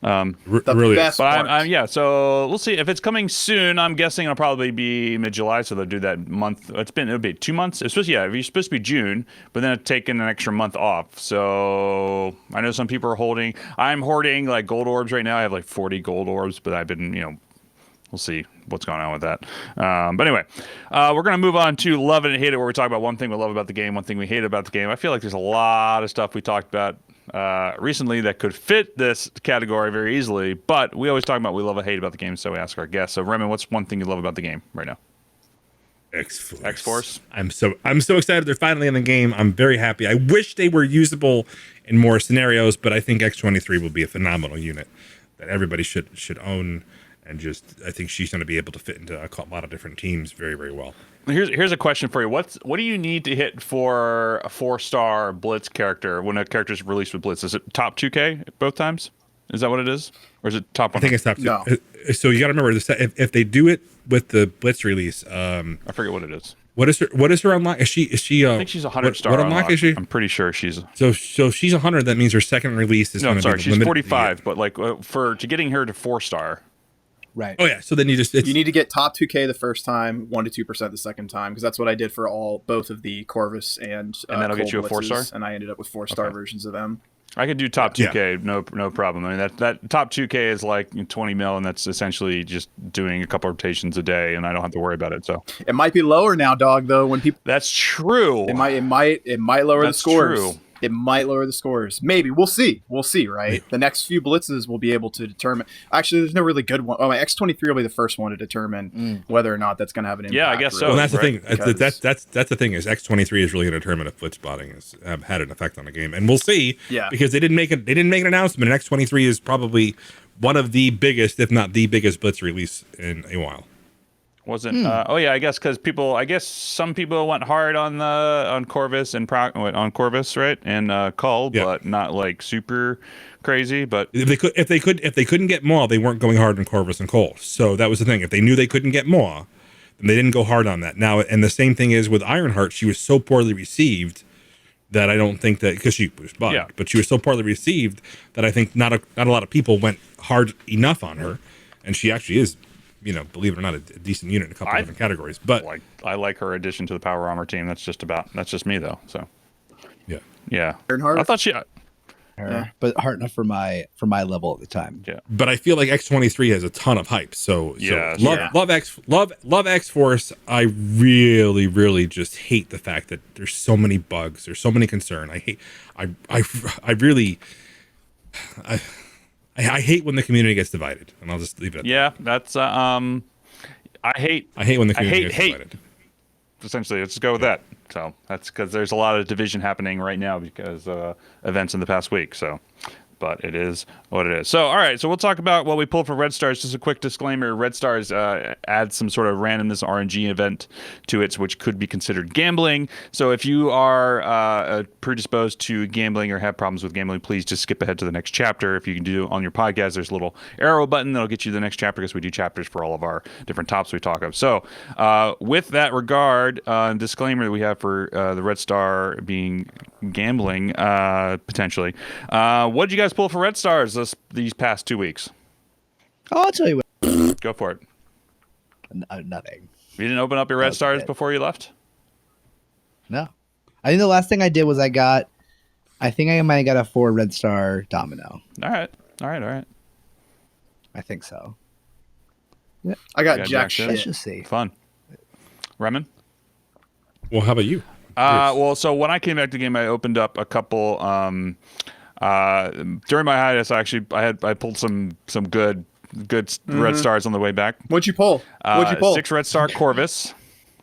really best part. yeah. So we'll see if it's coming soon. I'm guessing it'll probably be mid-July, so they'll do that month. It'll be 2 months. It's supposed to be June, but then it's taking an extra month off. So I know some people are I'm hoarding like gold orbs right now. I have like 40 gold orbs, but I've been we'll see what's going on with that. But anyway, we're going to move on to Love It and Hate It, where we talk about one thing we love about the game, one thing we hate about the game. I feel like there's a lot of stuff we talked about recently that could fit this category very easily, but we always talk about we love and hate about the game, so we ask our guests. So, Reman, what's one thing you love about the game right now? X-Force. I'm so excited they're finally in the game. I'm very happy. I wish they were usable in more scenarios, but I think X-23 will be a phenomenal unit that everybody should own. And I think she's going to be able to fit into a lot of different teams very, very well. Here's a question for you. What do you need to hit for a 4-star Blitz character when a character is released with Blitz? Is it top 2K both times? Is that what it is? Or is it top 1? I think it's top 2. No. So you got to remember, if they do it with the Blitz release... I forget what it is. What is her unlock? Is she I think she's 100-star. What unlock is she? I'm pretty sure she's... So she's 100. That means her second release is... she's 45. But like to getting her to 4-star... Right. Oh yeah. So then you need to get top 2K the first time, 1 to 2% the second time, because that's what I did for both of the Corvus and that'll get you a 4-star. And I ended up with 4-star versions of them. I could do top 2K, no problem. I mean that top 2K is like 20 mil, and that's essentially just doing a couple rotations a day, and I don't have to worry about it. So it might be lower now, dog. Though when people, that's true. It might lower the scores. True. It might lower the scores. Maybe. We'll see. Right? Yeah. The next few blitzes will be able to determine. Actually, there's no really good one. Oh, my X-23 will be the first one to determine whether or not that's going to have an impact. Yeah, I guess so. Well, that's the thing. That's the thing is X-23 is really going to determine if blitz spotting has had an effect on the game, and we'll see. Yeah. Because they didn't make an announcement. And X-23 is probably one of the biggest, if not the biggest, blitz release in a while. Wasn't I guess because some people went hard on Corvus and on Corvus, right, and Cull, but not like super crazy. But if they couldn't get Maw, they weren't going hard on Corvus and Cull. So that was the thing. If they knew they couldn't get Maw, then they didn't go hard on that. Now, and the same thing is with Ironheart. She was so poorly received that I don't think that, because she was bugged, but she was so poorly received that I think not a lot of people went hard enough on her, and she actually is, believe it or not, a decent unit in a couple of different categories. But I like her addition to the Power Armor team. That's just me though. So yeah. Ironheart? I thought she. But hard enough for my level at the time. Yeah, but I feel like X-23 has a ton of hype. So love X-Force. I really, really just hate the fact that there's so many bugs. There's so many concern. I hate when the community gets divided, and I'll just leave it at that. Yeah, that's I hate when the community gets divided. Essentially, let's go with that. So that's because there's a lot of division happening right now because events in the past week. So, but it is what it is. So, all right. So we'll talk about what we pulled for Red Stars. Just a quick disclaimer: Red Stars adds some sort of randomness RNG event to it, which could be considered gambling. So if you are predisposed to gambling or have problems with gambling, please just skip ahead to the next chapter. If you can do it on your podcast, there's a little arrow button that'll get you to the next chapter because we do chapters for all of our different topics we talk of. So with that regard, disclaimer that we have for the Red Star being gambling potentially. What did you guys pull for Red Stars these past 2 weeks? Oh, I'll tell you what. Go for it. Nothing. You didn't open up your Red Stars before you left? No. I think the last thing I did was I think I might have got a 4 Red Star Domino. All right. I think so. Yeah. I got jack shit. Let's just see. Fun. Reman? Well, how about you? Well, so when I came back to the game, I opened up a couple. During my hiatus, I pulled some good Red Stars on the way back. What'd you pull? 6 Red Star Corvus.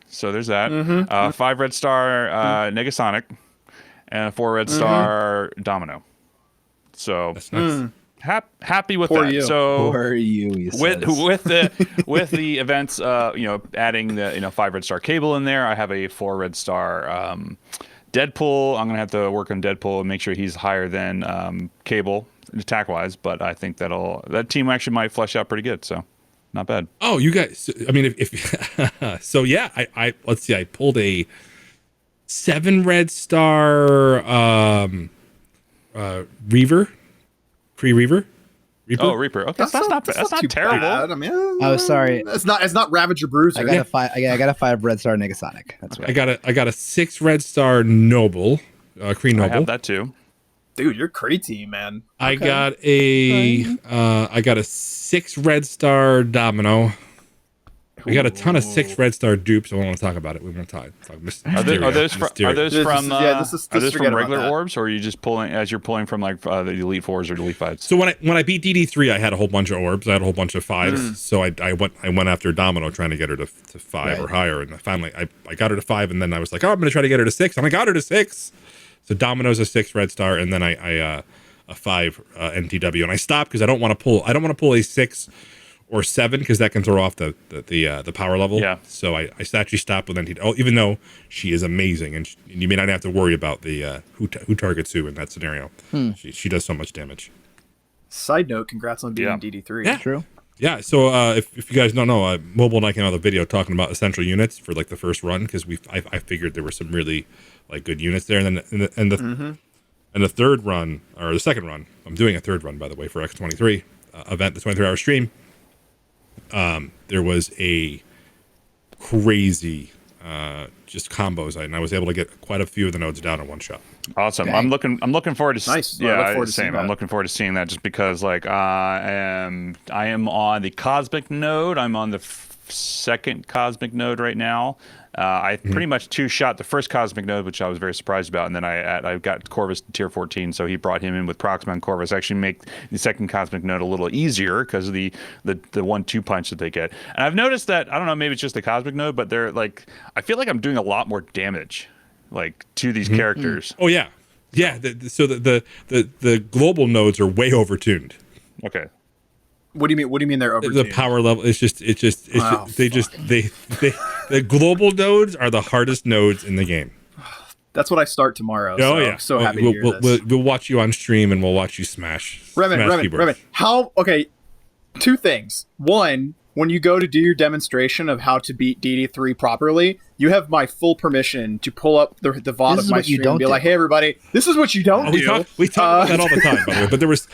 So there's that. 5 Red Star Negasonic, and a 4 Red Star Domino. So that's nice. Happy with For that. you. So for you, with the events, adding the 5 Red Star Cable in there. I have a 4 Red Star Deadpool. I'm gonna have to work on Deadpool and make sure he's higher than Cable attack wise. But I think that team actually might flesh out pretty good. So not bad. Oh, you guys! I mean, if so, yeah. I let's see. I pulled a 7 Red Star Reaver. Reaper. Oh, Reaper. Okay, that's not terrible. Bad. I mean, oh, sorry. It's not Ravager Bruiser. I got a 5 Red Star Negasonic. That's right. I got a 6 Red Star Noble, Kree Noble. I have that too. Dude, you're crazy, man. Okay. I got a 6 Red Star Domino. We got a ton of 6 Red Star dupes. I don't want to talk about it. We won't talk. Are those from regular that. orbs, or are you just pulling from like the Elite 4s or Elite 5s? So when I beat DD3, I had a whole bunch of orbs. I had a whole bunch of 5s. So I went after Domino, trying to get her to 5 or higher. And finally, I got her to 5, and then I was like, I'm going to try to get her to 6, and I got her to 6. So Domino's a 6 Red Star, and then I a 5 NTW, and I stopped because I don't want to pull a 6 or 7 because that can throw off the power level. Yeah. So I actually stopped with NTW, even though she is amazing, and you may not have to worry about the who targets who in that scenario. She does so much damage. Side note: congrats on beating DD3. Yeah, true. Yeah. So if you guys don't know, Mobile and I came out with a video talking about essential units for like the first run because I figured there were some really like good units there, and then the third run or the second run, I'm doing a third run by the way for X23 event, the 23-hour stream. There was a crazy just combos, and I was able to get quite a few of the nodes down in one shot. Awesome. Dang. I'm looking forward to nice. Same. I'm looking forward to seeing that just because like I am on the Cosmic node. I'm on the second Cosmic node right now. I pretty much 2-shot the first Cosmic node, which I was very surprised about, and then I got Corvus to tier 14, so he brought him in with Proxima and Corvus. Actually make the second Cosmic node a little easier because of the 1-2 punch that they get. And I've noticed that, I don't know, maybe it's just the Cosmic node, but they're like, I feel like I'm doing a lot more damage like to these characters. Oh yeah. So the global nodes are way overtuned. Okay. What do you mean? What do you mean they're overtuned? The power level is the global nodes are the hardest nodes in the game. That's what I start tomorrow. So happy to hear this. We'll watch you on stream and we'll watch you smash. Reman. How? Okay, two things. One, when you go to do your demonstration of how to beat DD3 properly, you have my full permission to pull up the VOD of my stream and be like, "Hey, everybody, this is what you don't do." We talk about that all the time, by the way. But there was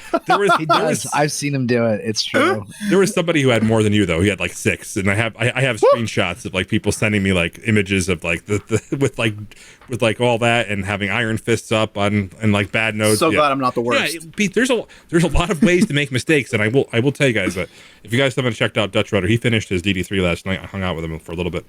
he does. I've seen him do it. It's true. There was somebody who had more than you though. He had like 6, and I have screenshots of like people sending me like images of like the with like all that and having iron fists up on and like bad notes. So glad I'm not the worst. Yeah, Pete, there's a lot of ways to make mistakes, and I will tell you guys that if you guys haven't checked out Dutch Rudder, he finished his DD3 last night. I hung out with him for a little bit.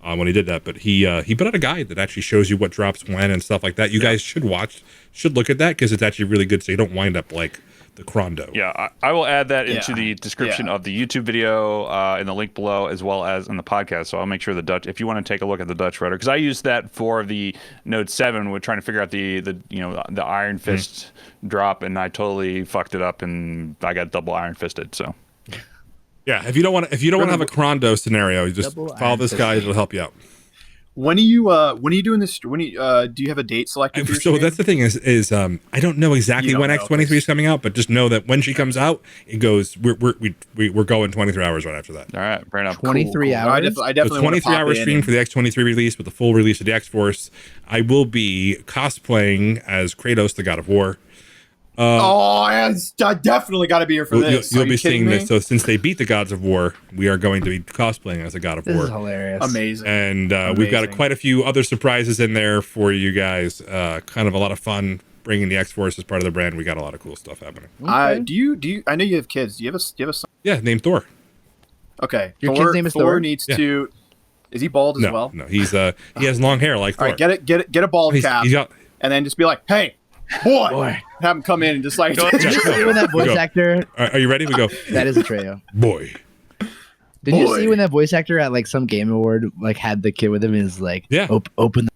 When he did that, but he put out a guide that actually shows you what drops when and stuff like that. You guys should look at that because it's actually really good, so you don't wind up like the Crondo. Yeah, I will add that into the description of the YouTube video in the link below, as well as in the podcast. So I'll make sure if you want to take a look at the Dutch Rudder, because I used that for the Note 7 with trying to figure out the Iron Fist drop, and I totally fucked it up, and I got double Iron Fisted. So. Yeah, if you don't want to have a Crondo scenario, you just follow this guy; it'll help you out. When are you doing this? Do you have a date selected? So that's the thing is I don't know exactly when X23 is coming out, but just know that when she comes out, it goes we're going 23 hours right after that. All right, fair enough. 23 hours. I definitely 23-hour stream for the X23 release with the full release of the X-Force. I will be cosplaying as Kratos, the God of War. I definitely got to be here for this. You'll be seeing this. So since they beat the Gods of War, we are going to be cosplaying as a God of War. This is hilarious. Amazing. And we've got quite a few other surprises in there for you guys. Kind of a lot of fun bringing the X-Force as part of the brand. We got a lot of cool stuff happening. Okay. Do you? I know you have kids. Do you have a son? Yeah, named Thor. Okay. Your kid's name is Thor? Needs to. Is he bald as well? No, he has long hair like Thor. All right, get a bald cap, and then just be like, "Hey, boy." Have him come in and just like. Did you see when that voice actor? Are you ready? We go. That is a Trejo. Boy. Did you see when that voice actor at like some game award like had the kid with him? Is like, open.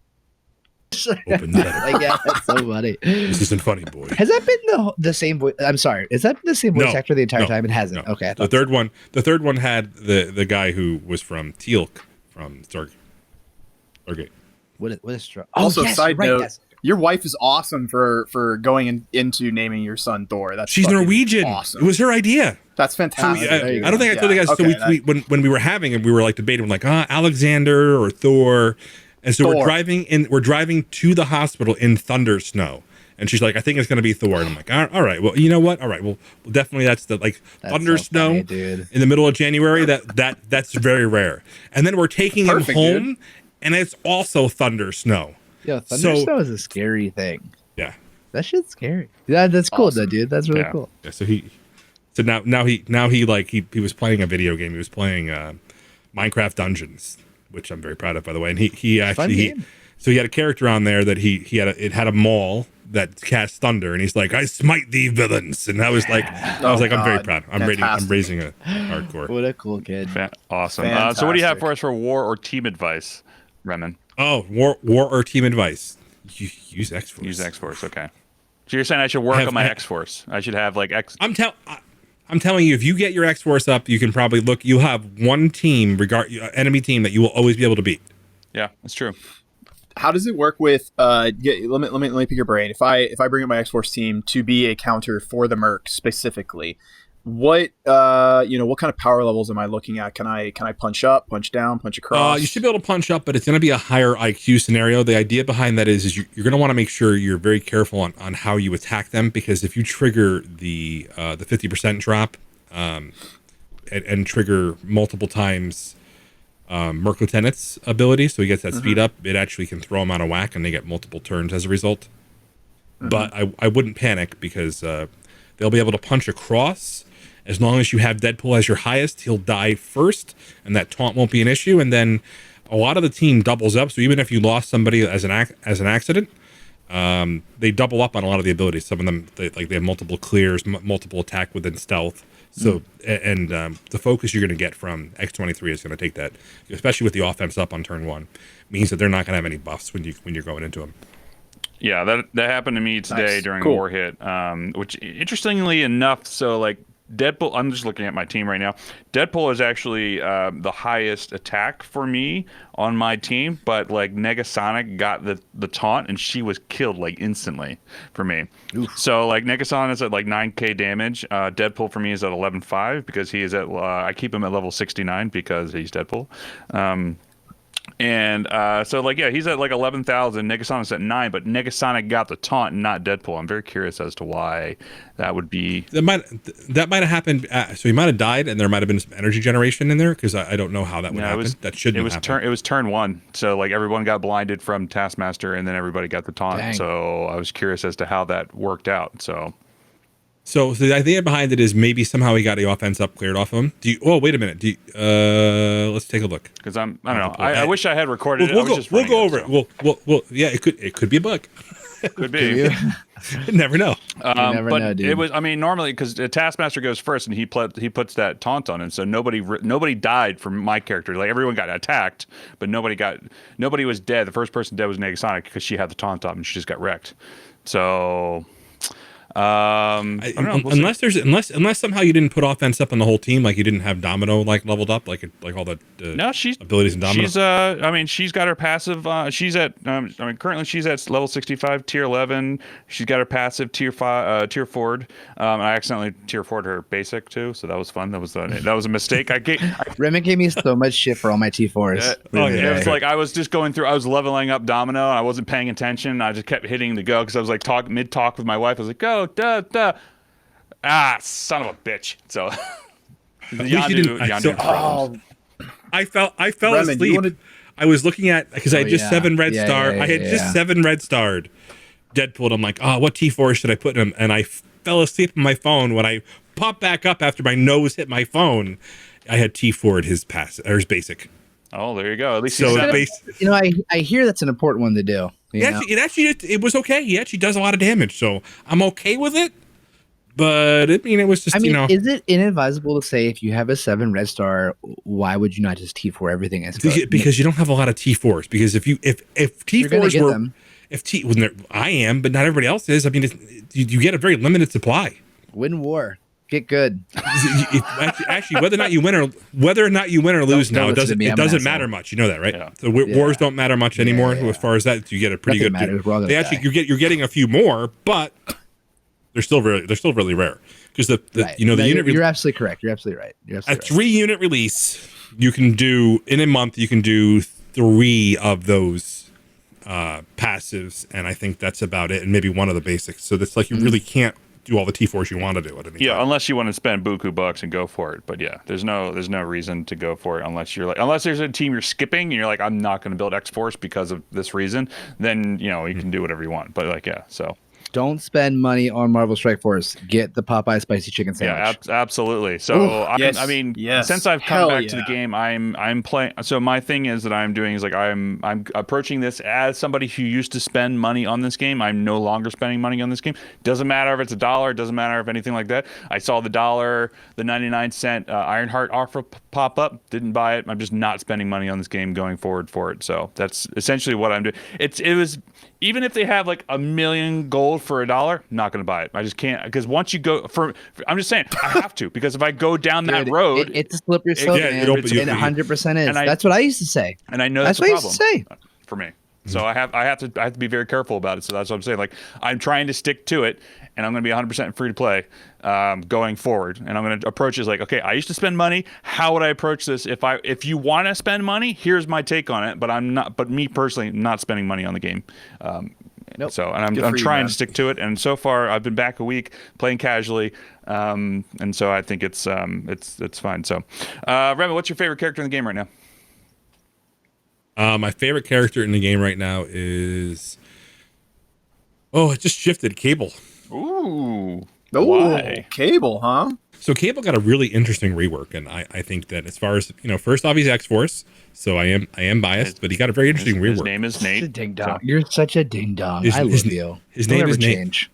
Open the letter. Like, yeah, that's so funny. This isn't funny, boy. Has that been the same voice? I'm sorry. Is that the same voice actor the entire time? It hasn't. No. Okay. The third one had the guy who was from Teal'c from Stargate. What is also, side note. Yes. Your wife is awesome for going into naming your son Thor. She's Norwegian. Awesome. It was her idea. That's fantastic. So I don't think I told you guys. Okay, so when we were having it, we were like debating, like Alexander or Thor, and so we're driving to the hospital in thunder snow, and she's like, I think it's going to be Thor, and I'm like, all right, well, you know what? All right, well definitely that's thunder snow in the middle of January. That's very rare. And then we're taking him home, dude. And it's also thunder snow. Yeah, thunder snow is a scary thing. Yeah, that shit's scary. Yeah, that's cool though, dude. That's really cool. Yeah, so now he was playing a video game. He was playing Minecraft Dungeons, which I'm very proud of, by the way. And he had a character on there that it had a maul that cast thunder, and he's like, I smite thee villains, and I was like, I'm very proud. I'm raising a hardcore. What a cool kid. Awesome. So what do you have for us for war or team advice, Reman? Oh, war or team advice. Use X-Force. Use X-Force, okay. So you're saying I should work on my X-Force. I should have like X. I'm telling you, if you get your X-Force up, you can probably you'll have one team, enemy team, that you will always be able to beat. Yeah, that's true. How does it work with let me pick your brain. If I bring up my X-Force team to be a counter for the Merc specifically, what what kind of power levels am I looking at? Can I punch up, punch down, punch across? You should be able to punch up, but it's going to be a higher IQ scenario. The idea behind that is you're going to want to make sure you're very careful on how you attack them, because if you trigger the 50% drop and trigger multiple times Merc Lieutenant's ability, so he gets that speed up, it actually can throw him out of whack, and they get multiple turns as a result. But I wouldn't panic, because they'll be able to punch across. As long as you have Deadpool as your highest, he'll die first, and that taunt won't be an issue. And then a lot of the team doubles up, so even if you lost somebody as an accident, they double up on a lot of the abilities. Some of them, they have multiple clears, multiple attack within stealth. So and the focus you're going to get from X23 is going to take that, especially with the offense up on turn 1, means that they're not going to have any buffs when you're going into them. Yeah, that happened to me today during War Hit, which interestingly enough, so like Deadpool. I'm just looking at my team right now. Deadpool is actually the highest attack for me on my team, but like Negasonic got the taunt and she was killed like instantly for me. Oof. So like Negasonic is at like 9k damage. Deadpool for me is at 11.5 because he is at. I keep him at level 69 because he's Deadpool. And so, like, yeah, he's at like 11,000. Negasonic's at 9, but Negasonic got the taunt and not Deadpool. I'm very curious as to why that would be. That might have happened. So he might have died, and there might have been some energy generation in there because I don't know how that would happen. That shouldn't have happened. It was turn 1, so like everyone got blinded from Taskmaster, and then everybody got the taunt. Dang. So I was curious as to how that worked out. So the idea behind it is maybe somehow he got the offense up cleared off of him. Wait a minute. Let's take a look. Because I don't know. I wish I had recorded it. We'll go over it. We'll yeah, it could be a bug. Could be. You never know. You never know, dude. It was. I mean, normally because Taskmaster goes first and he puts that taunt on, and so nobody died from my character. Like everyone got attacked, but nobody was dead. The first person dead was Negasonic because she had the taunt on and she just got wrecked. So. I don't know, unless somehow you didn't put offense up on the whole team, like you didn't have Domino like leveled up, like all the abilities in Domino. She's got her passive. She's at. Currently she's at level 65, tier 11. She's got her passive tier 5, tier 4. I accidentally tier 4'd her basic too, so that was fun. That was a mistake. Reman gave me so much shit for all my T4s. It was like I was just going through. I was leveling up Domino. And I wasn't paying attention. I just kept hitting the go because I was like mid talk with my wife. I was like, go. Son of a bitch. So I fell Reman, asleep. I was looking at because I had just 7 red star. I had just 7 red starred Deadpool. And I'm like, what T4 should I put in him? And I fell asleep on my phone. When I popped back up after my nose hit my phone, I had T4'd his basic. Oh, there you go. At least I hear that's an important one to do. It was okay. He actually does a lot of damage, so I'm okay with it. But it was just, is it inadvisable to say if you have a 7 red star, why would you not just T4 everything? Because you don't have a lot of T4s. Because if T4s were, I am, but not everybody else is. I mean, you get a very limited supply. Win war. Get good. Actually, whether or not you win or lose now, it doesn't matter much. You know that, right? Yeah. So wars don't matter much anymore. As far as that, you get a pretty good. You're getting a few more, but they're still really rare because the unit. You're absolutely correct. You're absolutely right. A 3-unit release, you can do in a month. You can do 3 of those passives, and I think that's about it, and maybe 1 of the basics. So that's like you really can't do all the T4s you want to do at any time. Unless you want to spend buku bucks and go for it. But yeah, there's no reason to go for it unless there's a team you're skipping and you're like, I'm not going to build X-Force because of this reason. Then you can do whatever you want. But so. Don't spend money on Marvel Strike Force. Get the Popeye spicy chicken sandwich. Yeah, absolutely. So since I've come back to the game, I'm playing. So my thing is that I'm doing is like I'm approaching this as somebody who used to spend money on this game. I'm no longer spending money on this game. Doesn't matter if it's $1. Doesn't matter if anything like that. I saw the $1, the 99-cent Ironheart offer pop up. Didn't buy it. I'm just not spending money on this game going forward for it. So that's essentially what I'm doing. It was. Even if they have like 1 million gold for $1, not going to buy it. I just can't, because once you go I'm just saying I have to, because if I go down that road, it's a slippery slope. It 100% is. That's what I used to say, and I know that's what I used to say for me. So I have to be very careful about it. So that's what I'm saying. Like I'm trying to stick to it, and I'm going to be 100% free to play going forward. And I'm going to approach it as like, okay, I used to spend money. How would I approach this? If you want to spend money, here's my take on it. But I'm not. But me personally, not spending money on the game. Nope. So and I'm trying to stick to it. And so far, I've been back a week playing casually. And so I think it's fine. So, Reman, what's your favorite character in the game right now? My favorite character in the game right now is it just shifted. Cable. Ooh. Why? Cable, huh? So Cable got a really interesting rework, and I think that as far as first off, he's X-Force, so I am biased, but he got a very interesting rework. His name is Nate. Ding dong. You're such a ding dong. I love you. His name is Nate.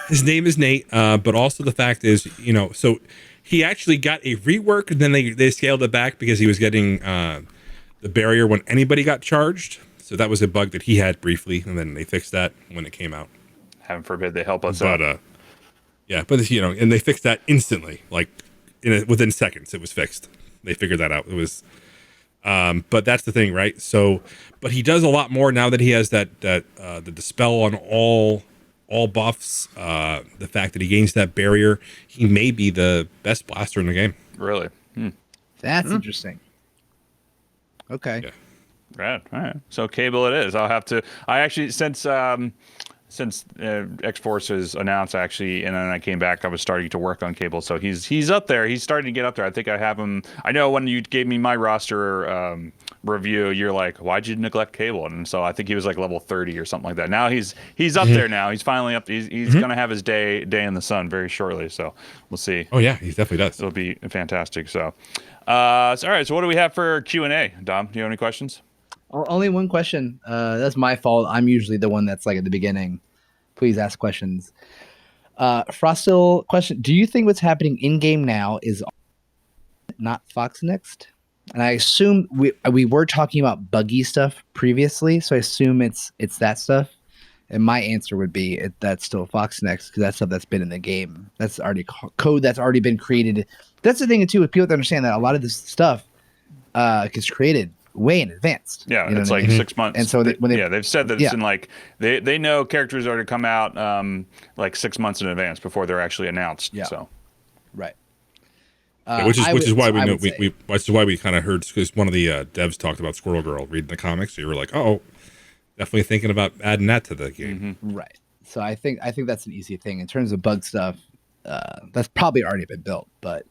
His name is Nate. But also the fact is, so he actually got a rework, and then they scaled it back because he was getting the barrier when anybody got charged. So that was a bug that he had briefly, and then they fixed that when it came out. Heaven forbid they help us out. Yeah, but and they fixed that instantly, like within seconds. It was fixed. They figured that out. It was, but that's the thing, right? So, but he does a lot more now that he has the dispel on all buffs. The fact that he gains that barrier, he may be the best blaster in the game. Really? That's interesting. Okay. Yeah. Right. All right. So Cable it is. I'll have to. I actually since X-Force was announced, actually, and then I came back, I was starting to work on Cable. So he's up there. He's starting to get up there. I think I have him. I know when you gave me my roster review, you're like, why'd you neglect Cable? And so I think he was like level 30 or something like that. Now he's up there now. He's finally up. He's gonna have his day in the sun very shortly. So we'll see. Oh yeah, he definitely does. It'll be fantastic. So, all right. So what do we have for Q&A? Dom, do you have any questions? Only one question. That's my fault. I'm usually the one that's like at the beginning. Please ask questions. Frostil question: do you think what's happening in game now is not Fox Next? And I assume we were talking about buggy stuff previously, so I assume it's that stuff. And my answer would be that's still Fox Next, because that's stuff that's been in the game. That's already code that's already been created. That's the thing too, with people to understand that a lot of this stuff gets created way in advance. Yeah, it's like 6 months. And so they've said that it's in like they know characters are to come out like 6 months in advance before they're actually announced. Yeah. So right. Which is why we kind of heard, because one of the devs talked about Squirrel Girl reading the comics. So you were like, oh, definitely thinking about adding that to the game. Right. So I think that's an easy thing in terms of bug stuff. That's probably already been built, but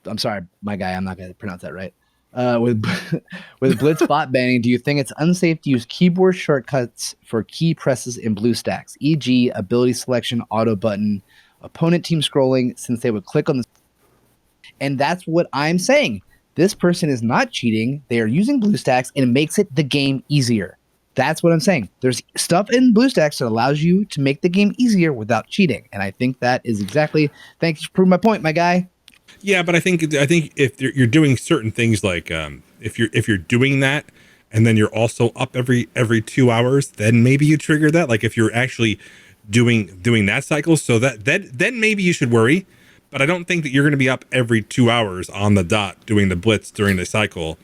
I'm sorry, my guy, I'm not going to pronounce that right. With Blitz bot banning, do you think it's unsafe to use keyboard shortcuts for key presses in BlueStacks, e.g. ability selection, auto button, opponent team scrolling, since they would click on the... And that's what I'm saying. This person is not cheating. They are using BlueStacks, and it makes it the game easier. That's what I'm saying. There's stuff in BlueStacks that allows you to make the game easier without cheating. And I think that is exactly... Thank you for proving my point, my guy. Yeah, but I think if you're doing certain things, like if you're doing that, and then you're also up every 2 hours, then maybe you trigger that. Like if you're actually doing that cycle, so then maybe you should worry. But I don't think that you're going to be up every 2 hours on the dot doing the blitz during the cycle.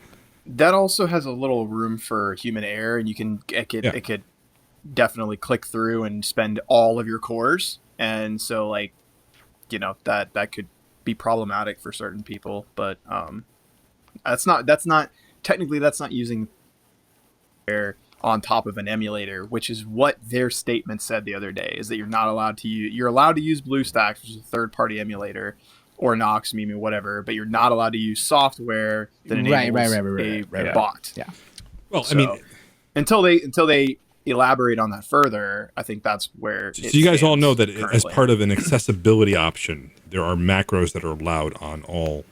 That also has a little room for human error, and it could definitely click through and spend all of your cores, and so like that could be problematic for certain people, but that's not using air on top of an emulator, which is what their statement said the other day, is that you're allowed to use BlueStacks, which is a third-party emulator, or Nox, Mimi, whatever, but you're not allowed to use software that enables a bot. Yeah. Well, so, I mean, until they elaborate on that further, I think that's where. So you guys all know that as part of an accessibility option, there are macros that are allowed on all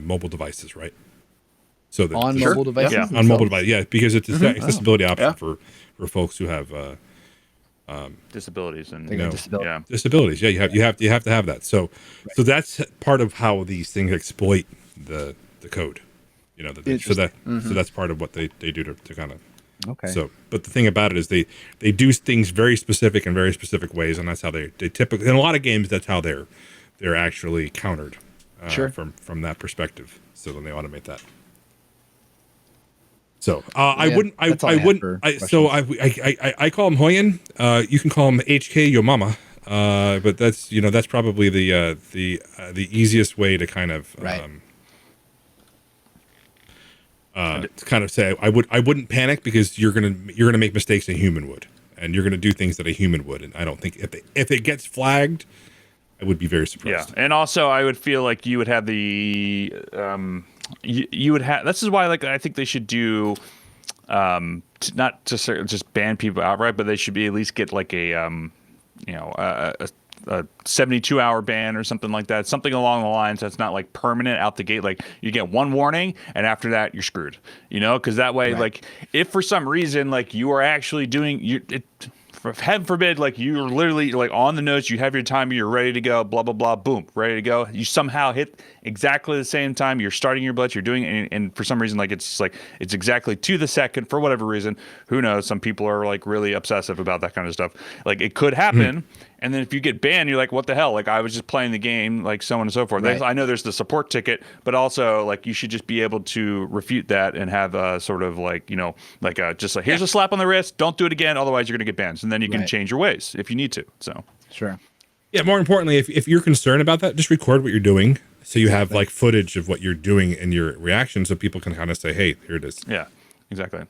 mobile devices, right? So mobile devices, on mobile devices, because it's an accessibility option for folks who have disabilities and disabilities. Yeah, you have to have that. So that's part of how these things exploit the code. So that's part of what they do to kind of. Okay. So, but the thing about it is they do things very specific in very specific ways, and that's how they typically, in a lot of games, that's how they're actually countered from that perspective. So then they automate that. So I call him Hoyen. You can call him HK Yo Mama. But that's probably the easiest way to kind of to kind of say I wouldn't panic, because you're gonna make mistakes a human would, and you're gonna do things that a human would, and I don't think if it gets flagged, I would be very surprised. Yeah, and also I would feel like you would have the you would have. This is why I think they should do not just ban people outright, but they should be at least get like a 72-hour ban or something like that, something along the lines that's not like permanent out the gate. Like you get one warning, and after that you're screwed. Because that way, like if for some reason like you are actually doing heaven forbid, like you're literally like on the notes, you have your timer, you're ready to go, blah blah blah, boom, ready to go. You somehow hit exactly the same time. You're starting your blitz. You're doing it, and for some reason, like it's exactly to the second for whatever reason. Who knows? Some people are like really obsessive about that kind of stuff. Like it could happen, and then if you get banned, you're like, what the hell? Like I was just playing the game, like so on and so forth. Right. I know there's the support ticket, but also like you should just be able to refute that and have a sort of like just like here's a slap on the wrist. Don't do it again, otherwise you're gonna get banned. And then you can change your ways if you need to. So sure. Yeah, more importantly, if you're concerned about that, just record what you're doing so you have like footage of what you're doing and your reaction so people can kind of say, hey, here it is. Yeah, exactly.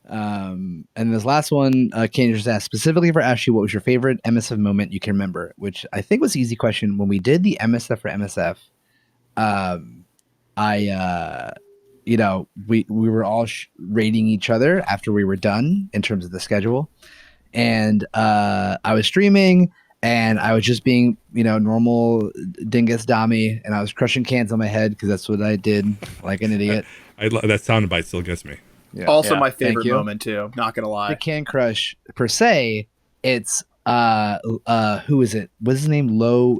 And this last one, Kane just asked, specifically for Ashley, what was your favorite MSF moment you can remember? Which I think was an easy question. When we did the MSF for MSF, we were all rating each other after we were done in terms of the schedule. And I was streaming, and I was just being, normal dingus Dami, and I was crushing cans on my head because that's what I did, like an idiot. That soundbite still gets me. Yeah. Also, my favorite moment too. Not gonna lie. The can crush per se. It's who is it? What's his name?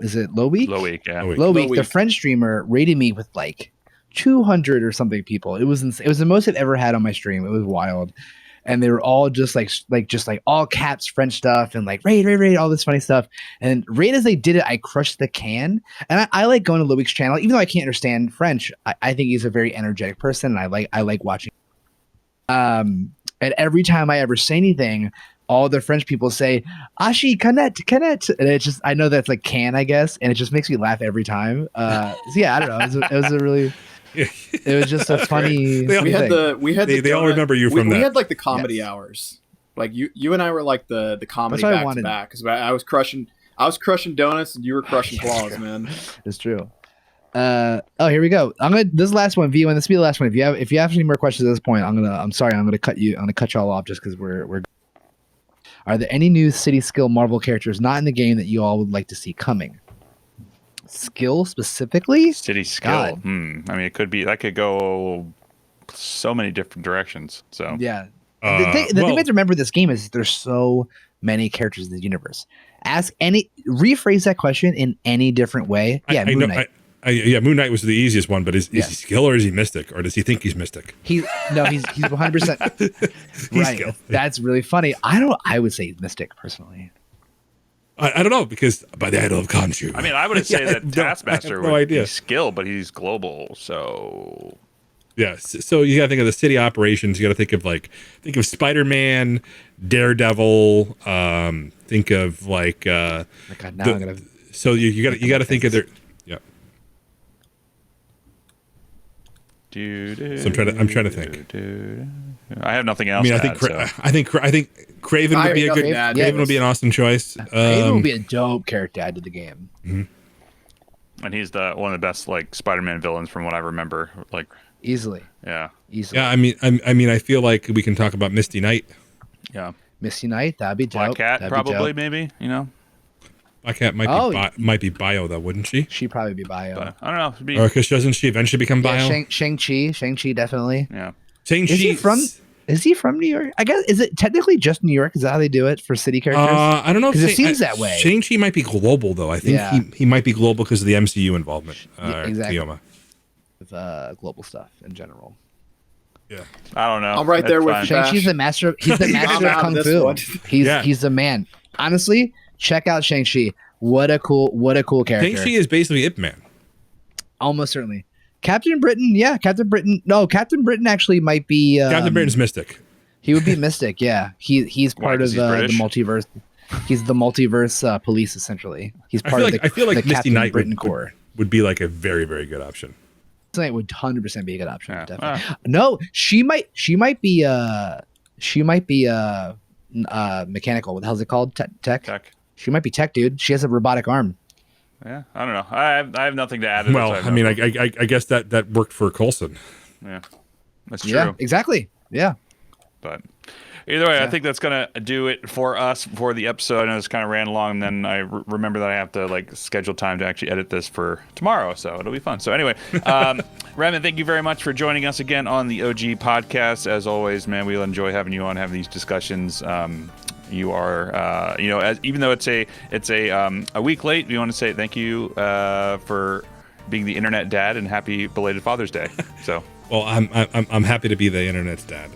Is it Loweek? Loweek, yeah. Loweek, the French streamer, rated me with like 200 or something people. It was insane. It was the most I've ever had on my stream. It was wild. And they were all just like all caps French stuff and like raid, all this funny stuff. And right as they did it, I crushed the can. And I like going to Loweek's channel, even though I can't understand French. I think he's a very energetic person, and I like watching. And every time I ever say anything, all the French people say "Ashi canet," and it just, I know that's like can, I guess, and it just makes me laugh every time. So yeah, I don't know. It was a really. It was just a funny. They all remember you from that. We had like the comedy hours. Like you and I were like the comedy back to back, because I was crushing donuts and you were crushing claws, man. It's true. Here we go. This last one, V1. This will be the last one. If you have any more questions at this point, I'm gonna cut y'all off just because we're. Are there any new city skill Marvel characters not in the game that you all would like to see coming? Skill specifically? City skill. I mean, it could be that could go so many different directions. So yeah. The thing we have to remember this game is there's so many characters in the universe. Rephrase that question in any different way. Yeah, Moon Knight. Moon Knight was the easiest one, but is he skill or is he mystic, or does he think he's mystic? He's 100% right. Skill. That's really funny. I would say he's mystic personally. I don't know, because by the idol of Khonshu. I mean, I would say that Taskmaster would be skill, but he's global, so. Yeah, so you got to think of the city operations. You got to think of Spider-Man, Daredevil. Think of like. God, now I'm gonna. So you got to think of their. Yeah. So I'm trying to think. I have nothing else. I think Kraven would be a good. Kraven would be an awesome choice. Kraven would be a dope character to add to the game. Mm-hmm. And he's one of the best like Spider-Man villains from what I remember. Like easily. Yeah. Easily. Yeah. I mean, I feel like we can talk about Misty Knight. Yeah. Misty Knight. That'd be dope. Black Cat, probably, maybe. Black Cat might be bio though, wouldn't she? She'd probably be bio. But, I don't know. Or because doesn't she eventually become bio? Yeah, Shang-Chi definitely. Yeah. Shang-Chi. Is he from New York? I guess, is it technically just New York? Is that how they do it for city characters? I don't know. Because it seems that way. Shang-Chi might be global, though. I think he might be global because of the MCU involvement. Exactly. Kioma. With global stuff in general. Yeah. I don't know. I'm right there with Shang-Chi's the master. He's the master of Kung Fu. He's the man. Honestly, check out Shang-Chi. What a cool character. Shang-Chi is basically Ip Man. Almost certainly. Captain Britain, yeah. Captain Britain actually might be. Captain Britain's mystic. He would be mystic, yeah. He's part of the multiverse. He's the multiverse police, essentially. He's part of the. I feel like the Misty Captain Knight Britain Corps would be like a very, very good option. Misty Knight would 100% be a good option. Yeah. Definitely. No, she might be mechanical. What the hell is it called? Tech. She might be tech, dude. She has a robotic arm. Yeah, I don't know. I have nothing to add to this. I mean, I guess that worked for Coulson. Yeah, that's true. Yeah, exactly. Yeah. But either way, I think that's going to do it for us for the episode. I know this kind of ran long, and then I remember that I have to schedule time to actually edit this for tomorrow, so it'll be fun. So anyway, Reman, thank you very much for joining us again on the OG podcast. As always, man, we'll enjoy having you on, having these discussions. You are, even though it's a week late, we want to say thank you for being the internet dad, and happy belated Father's Day. So, well, I'm happy to be the internet's dad.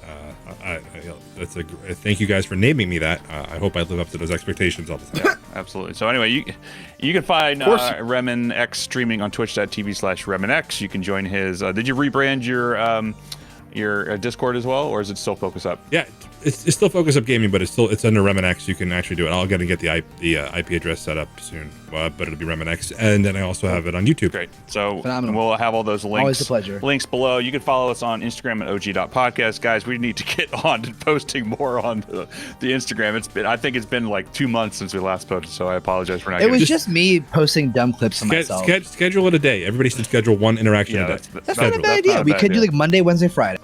That's thank you guys for naming me that. I hope I live up to those expectations all the time. Yeah, absolutely. So anyway, you can find RemanX streaming on twitch.tv/RemanX. You can join his. Did you rebrand your Discord as well, or is it still Focus Up? Yeah, it's still Focus Up Gaming, but it's under RemanX. You can actually do it. I'll get the IP address set up soon, but it'll be RemanX, and then I also have it on YouTube. Great. So phenomenal. We'll have all those links. Always a pleasure. Links below. You can follow us on Instagram at og.podcast. Guys, we need to get on to posting more on the Instagram. I think it's been like 2 months since we last posted, so I apologize for not. It was just me posting dumb clips of myself. Schedule it a day. Everybody should schedule one interaction a day. That's not a bad idea. We could do like Monday, Wednesday, Friday.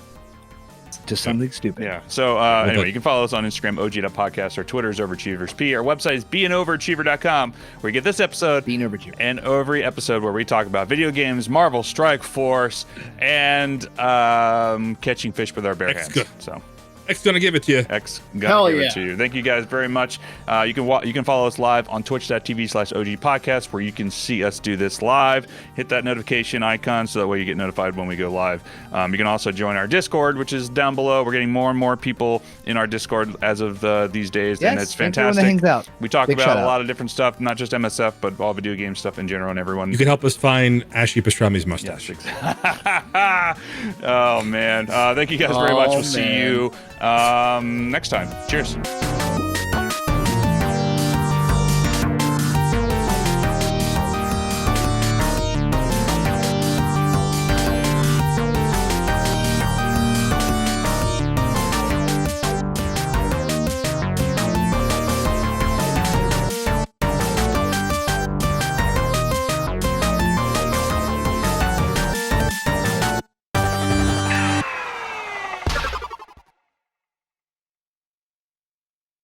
Just something stupid. Yeah. So anyway, you can follow us on Instagram, og.podcast. Our Twitter is OveraachieversP. Our website is beingoverachiever.com, where you get this episode and every episode where we talk about video games, Marvel Strike Force, and catching fish with our bare hands. So X gonna give it to you. X gonna give it to you. Thank you guys very much. You can follow us live on twitch.tv/OGpodcast, where you can see us do this live. Hit that notification icon so that way you get notified when we go live. You can also join our Discord, which is down below. We're getting more and more people in our Discord as of these days, and it's fantastic. Hangs out. We talk about a lot of different stuff, not just MSF, but all video game stuff in general, and everyone. You can help us find Ashley Pastrami's mustache. Yes, exactly. Oh man! Thank you guys very much. We'll see you next time. Cheers.